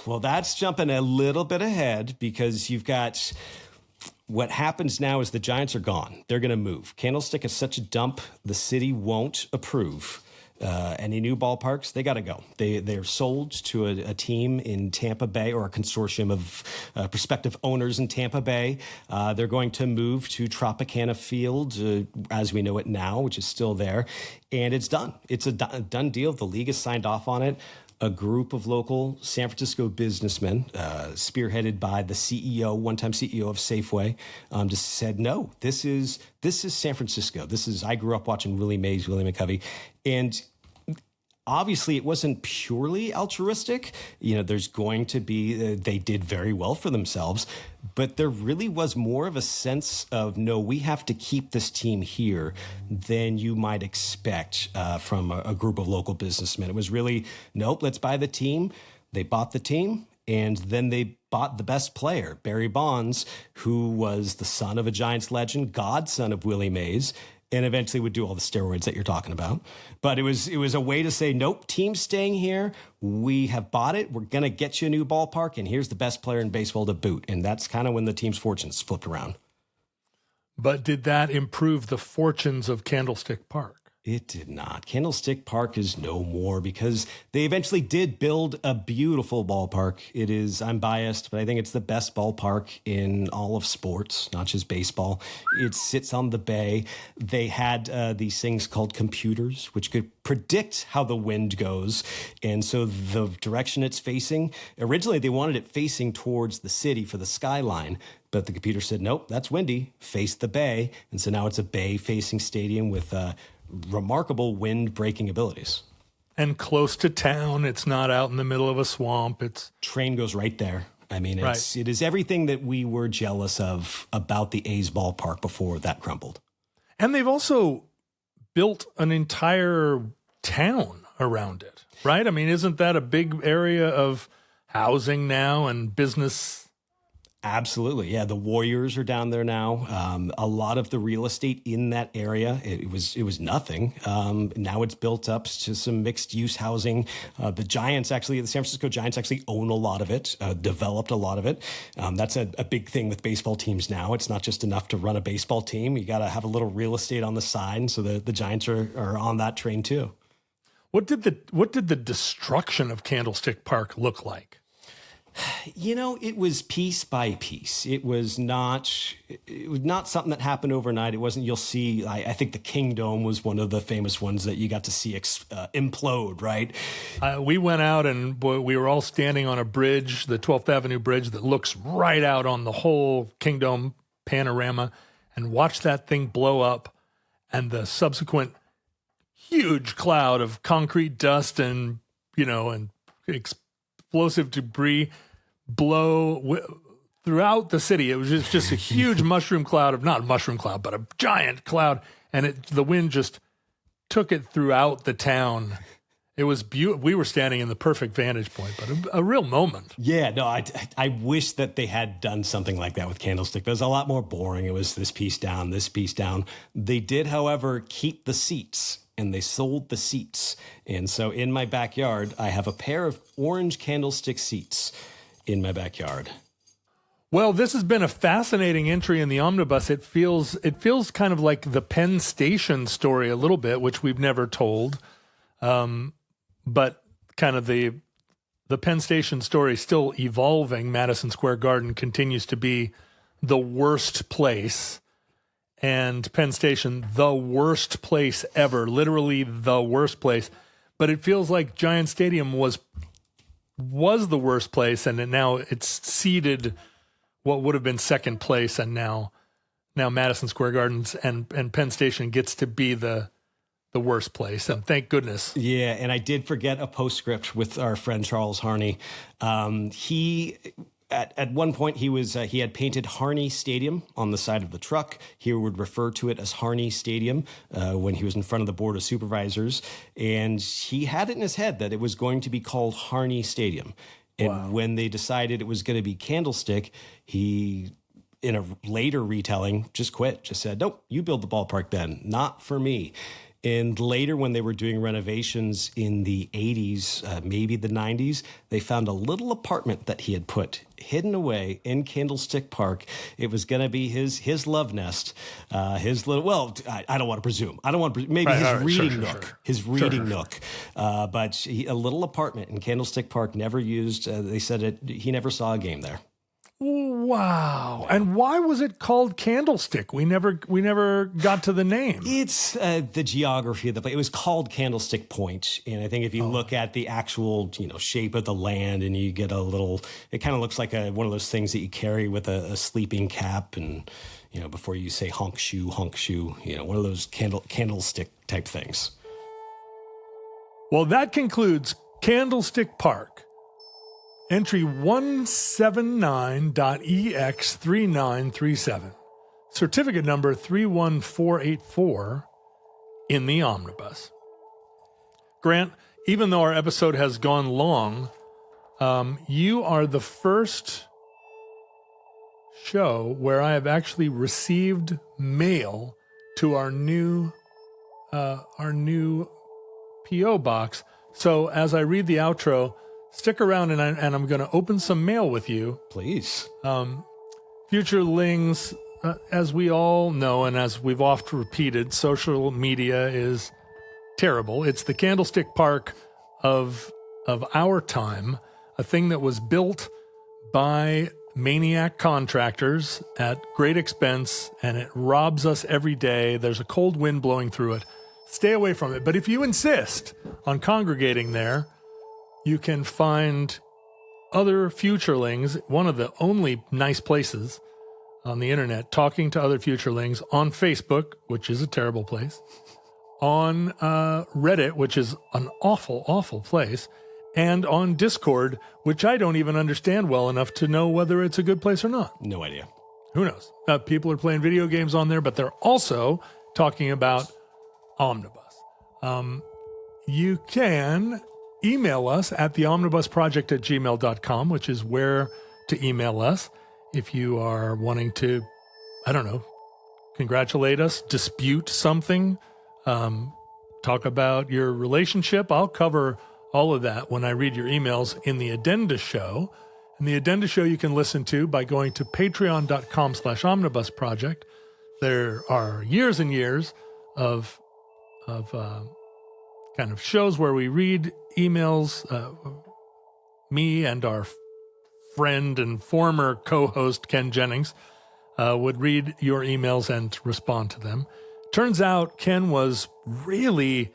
Well, that's jumping a little bit ahead because you've got what happens now is the Giants are gone. They're going to move. Candlestick is such a dump. The city won't approve any new ballparks. They got to go. They're sold to a team in Tampa Bay, or a consortium of prospective owners in Tampa Bay. They're going to move to Tropicana Field as we know it now, which is still there. And it's done. It's a done deal. The league has signed off on it. A group of local San Francisco businessmen, spearheaded by the CEO, one-time CEO of Safeway, just said, no, this is San Francisco. I grew up watching Willie Mays, Willie McCovey, and obviously, it wasn't purely altruistic. There's going to be, they did very well for themselves, but there really was more of a sense of, no, we have to keep this team here than you might expect from a group of local businessmen. It was really, nope, let's buy the team. They bought the team, and then they bought the best player, Barry Bonds, who was the son of a Giants legend, godson of Willie Mays, and eventually would do all the steroids that you're talking about. But it was a way to say, nope, team's staying here. We have bought it. We're going to get you a new ballpark, and here's the best player in baseball to boot. And that's kind of when the team's fortunes flipped around. But did that improve the fortunes of Candlestick Park? It did not. Candlestick Park is no more because they eventually did build a beautiful ballpark. It is, I'm biased, but I think it's the best ballpark in all of sports, not just baseball. It sits on the bay. They had these things called computers, which could predict how the wind goes. And so the direction it's facing, originally they wanted it facing towards the city for the skyline, but the computer said, nope, that's windy, face the bay. And so now it's a bay-facing stadium with remarkable wind-breaking abilities. And close to town. It's not out in the middle of a swamp. Train goes right there. I mean, it is everything that we were jealous of about the A's ballpark before that crumbled. And they've also built an entire town around it, right? I mean, isn't that a big area of housing now and business? Absolutely. Yeah. The Warriors are down there now. A lot of the real estate in that area, it was nothing. Now it's built up to some mixed use housing. The Giants the San Francisco Giants actually own a lot of it, developed a lot of it. That's a big thing with baseball teams now. It's not just enough to run a baseball team. You got to have a little real estate on the side. So the Giants are on that train too. What did the destruction of Candlestick Park look like? It was piece by piece. It was not something that happened overnight. It wasn't, you'll see, I think the Kingdome was one of the famous ones that you got to see implode, right? We went out and we were all standing on a bridge, the 12th Avenue Bridge, that looks right out on the whole Kingdome panorama, and watched that thing blow up and the subsequent huge cloud of concrete dust and, and explosive debris throughout the city. It was just a huge not mushroom cloud, but a giant cloud. And the wind just took it throughout the town. It was beautiful. We were standing in the perfect vantage point, but a real moment. Yeah, no, I wish that they had done something like that with Candlestick. It was a lot more boring. It was this piece down, this piece down. They did, however, keep the seats, and they sold the seats. And so in my backyard, I have a pair of orange Candlestick seats in my backyard. Well, this has been a fascinating entry in the omnibus. It feels kind of like the Penn Station story a little bit, which we've never told. But kind of the Penn Station story still evolving. Madison Square Garden continues to be the worst place, and Penn Station, the worst place ever, literally the worst place. But it feels like Giant Stadium was the worst place, and now it's ceded what would have been second place, and now Madison Square Gardens and Penn Station gets to be the worst place, and thank goodness. Yeah, and I did forget a postscript with our friend Charles Harney. He at one point he had painted Harney Stadium on the side of the truck. He would refer to it as Harney Stadium when he was in front of the Board of Supervisors, and he had it in his head that it was going to be called Harney Stadium. And when they decided it was going to be Candlestick, he, in a later retelling, just quit. Just said, nope, you build the ballpark then, not for me. And later, when they were doing renovations in the 80s, maybe the 90s, they found a little apartment that he had put hidden away in Candlestick Park. It was going to be his love nest, his little, well, I don't want to presume. I don't want to, maybe his reading nook, his reading nook. But a little apartment in Candlestick Park, never used. They said he never saw a game there. Wow. And why was it called Candlestick? We never got to the name. It's the geography of the place. It was called Candlestick Point. And I think if you look at the actual, shape of the land, and you get a little, it kind of looks like one of those things that you carry with a sleeping cap, and, before you say honk shoe, one of those candlestick type things. Well, that concludes Candlestick Park. Entry 179.EX3937. Certificate number 31484 in the omnibus. Grant, even though our episode has gone long, you are the first show where I have actually received mail to our new P.O. box. So as I read the outro, stick around, and I'm going to open some mail with you. Please. Futurelings, as we all know, and as we've oft repeated, social media is terrible. It's the Candlestick Park of our time, a thing that was built by maniac contractors at great expense, and it robs us every day. There's a cold wind blowing through it. Stay away from it. But if you insist on congregating there, you can find other futurelings, one of the only nice places on the internet, talking to other futurelings on Facebook, which is a terrible place, on Reddit, which is an awful, awful place, and on Discord, which I don't even understand well enough to know whether it's a good place or not. No idea. Who knows? People are playing video games on there, but they're also talking about Omnibus. You can email us at theomnibusproject@gmail.com, which is where to email us if you are wanting to, congratulate us, dispute something, talk about your relationship. I'll cover all of that when I read your emails in the Addenda Show. And the Addenda Show you can listen to by going to patreon.com/omnibusproject. There are years and years of kind of shows where we read emails. Me and our friend and former co-host Ken Jennings would read your emails and respond to them. Turns out Ken was really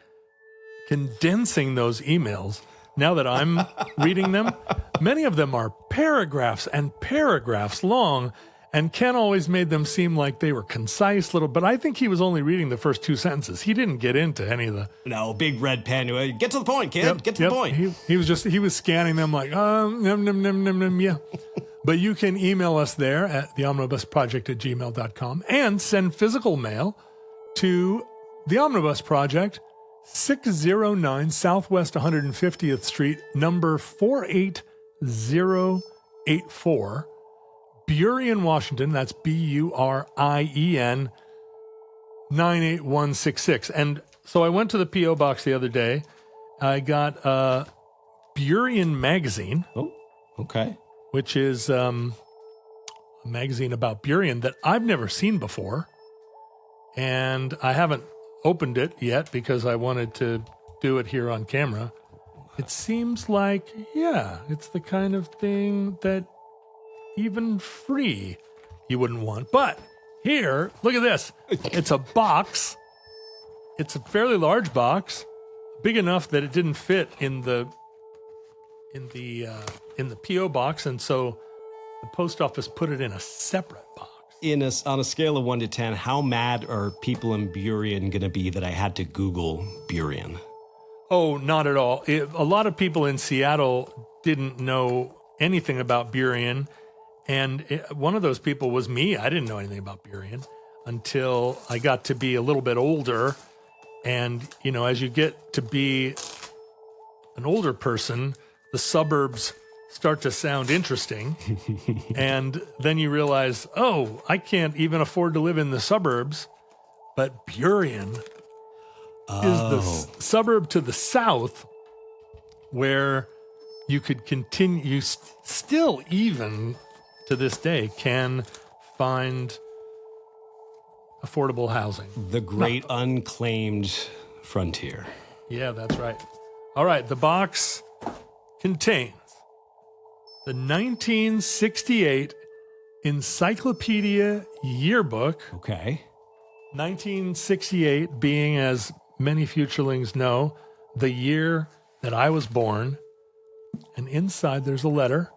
condensing those emails. Now that I'm reading them, many of them are paragraphs and paragraphs long, And Ken always made them seem like they were concise little, but I think he was only reading the first 2 sentences. He didn't get into any of the... No, big red pen. Get to the point, kid. Get to the point. He was scanning them like, yeah. But you can email us there at theomnibusproject@gmail.com and send physical mail to The Omnibus Project, 609 Southwest 150th Street, number 48084, Burien, Washington. That's Burien 98166. And so I went to the P.O. box the other day. I got Burien Magazine. Oh, okay. Which is a magazine about Burien that I've never seen before. And I haven't opened it yet because I wanted to do it here on camera. It seems like, it's the kind of thing that even free you wouldn't want. But here, look at this. It's a box. It's a fairly large box, big enough that it didn't fit in the P.O. box, and so the post office put it in a separate box. On a scale of 1 to 10, how mad are people in Burien going to be that I had to Google Burien? Oh, not at all. A lot of people in Seattle didn't know anything about Burien, and one of those people was me. I didn't know anything about Burien until I got to be a little bit older, and, as you get to be an older person, the suburbs start to sound interesting. And then you realize, I can't even afford to live in the suburbs. But Burien is the suburb to the south where you could continue, you still even to this day can find affordable housing. The great unclaimed frontier. Yeah, that's right. All right, the box contains the 1968 Encyclopedia Yearbook. Okay. 1968 being, as many futurelings know, the year that I was born. And inside there's a letter.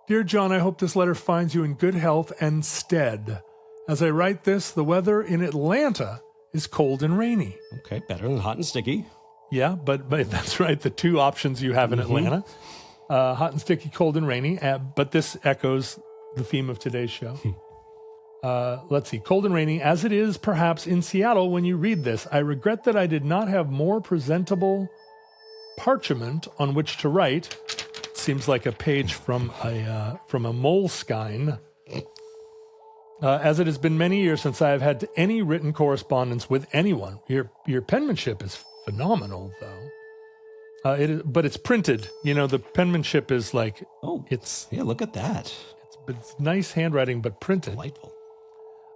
Dear John, I hope this letter finds you in good health and stead. As I write this, the weather in Atlanta is cold and rainy. Okay, better than hot and sticky. Yeah, but that's right. The two options you have in Atlanta, hot and sticky, cold and rainy. But this echoes the theme of today's show. Let's see. Cold and rainy, as it is perhaps in Seattle when you read this. I regret that I did not have more presentable parchment on which to write. Seems like a page from a Moleskine. As it has been many years since I have had any written correspondence with anyone. Your penmanship is phenomenal, though. But it's printed. The penmanship is like, look at that. It's nice handwriting, but printed. Delightful.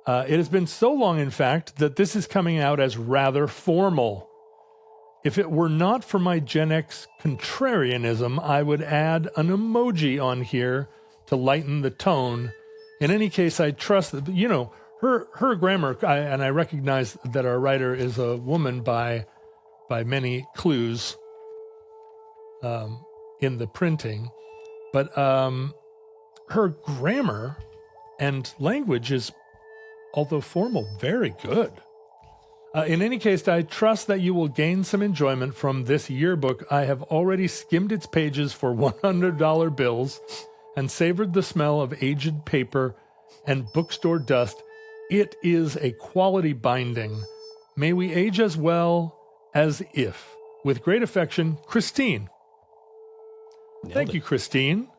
It has been so long, in fact, that this is coming out as rather formal. If it were not for my Gen X contrarianism, I would add an emoji on here to lighten the tone. In any case, I trust that, her grammar, and I recognize that our writer is a woman by many clues in the printing, but her grammar and language is, although formal, very good. In any case, I trust that you will gain some enjoyment from this yearbook. I have already skimmed its pages for $100 bills and savored the smell of aged paper and bookstore dust. It is a quality binding. May we age as well as if. With great affection, Christine. Thank you, Christine.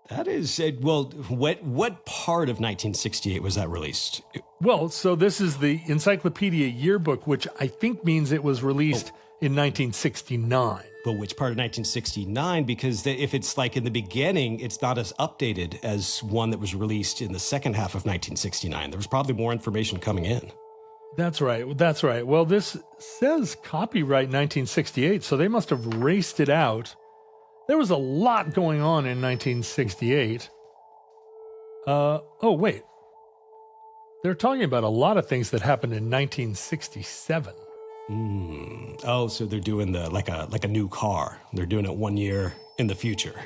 That is, what part of 1968 was that released? Well, so this is the Encyclopedia Yearbook, which I think means it was released in 1969. But which part of 1969? Because if it's like in the beginning, it's not as updated as one that was released in the second half of 1969. There was probably more information coming in. That's right. Well, this says copyright 1968, so they must have raced it out. There was a lot going on in 1968. Wait. They're talking about a lot of things that happened in 1967. Oh, so they're doing like a new car. They're doing it 1 year in the future.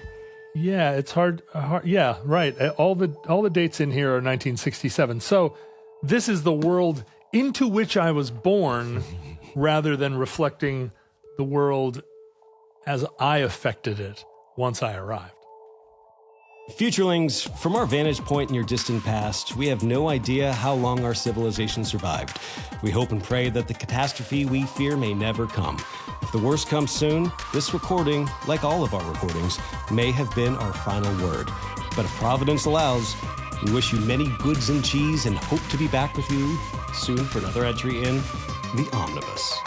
Yeah, it's hard. Yeah, right. All the dates in here are 1967. So this is the world into which I was born, rather than reflecting the world as I affected it once I arrived. Futurelings, from our vantage point in your distant past, we have no idea how long our civilization survived. We hope and pray that the catastrophe we fear may never come. If the worst comes soon, this recording, like all of our recordings, may have been our final word. But if Providence allows, we wish you many goods and cheese and hope to be back with you soon for another entry in The Omnibus.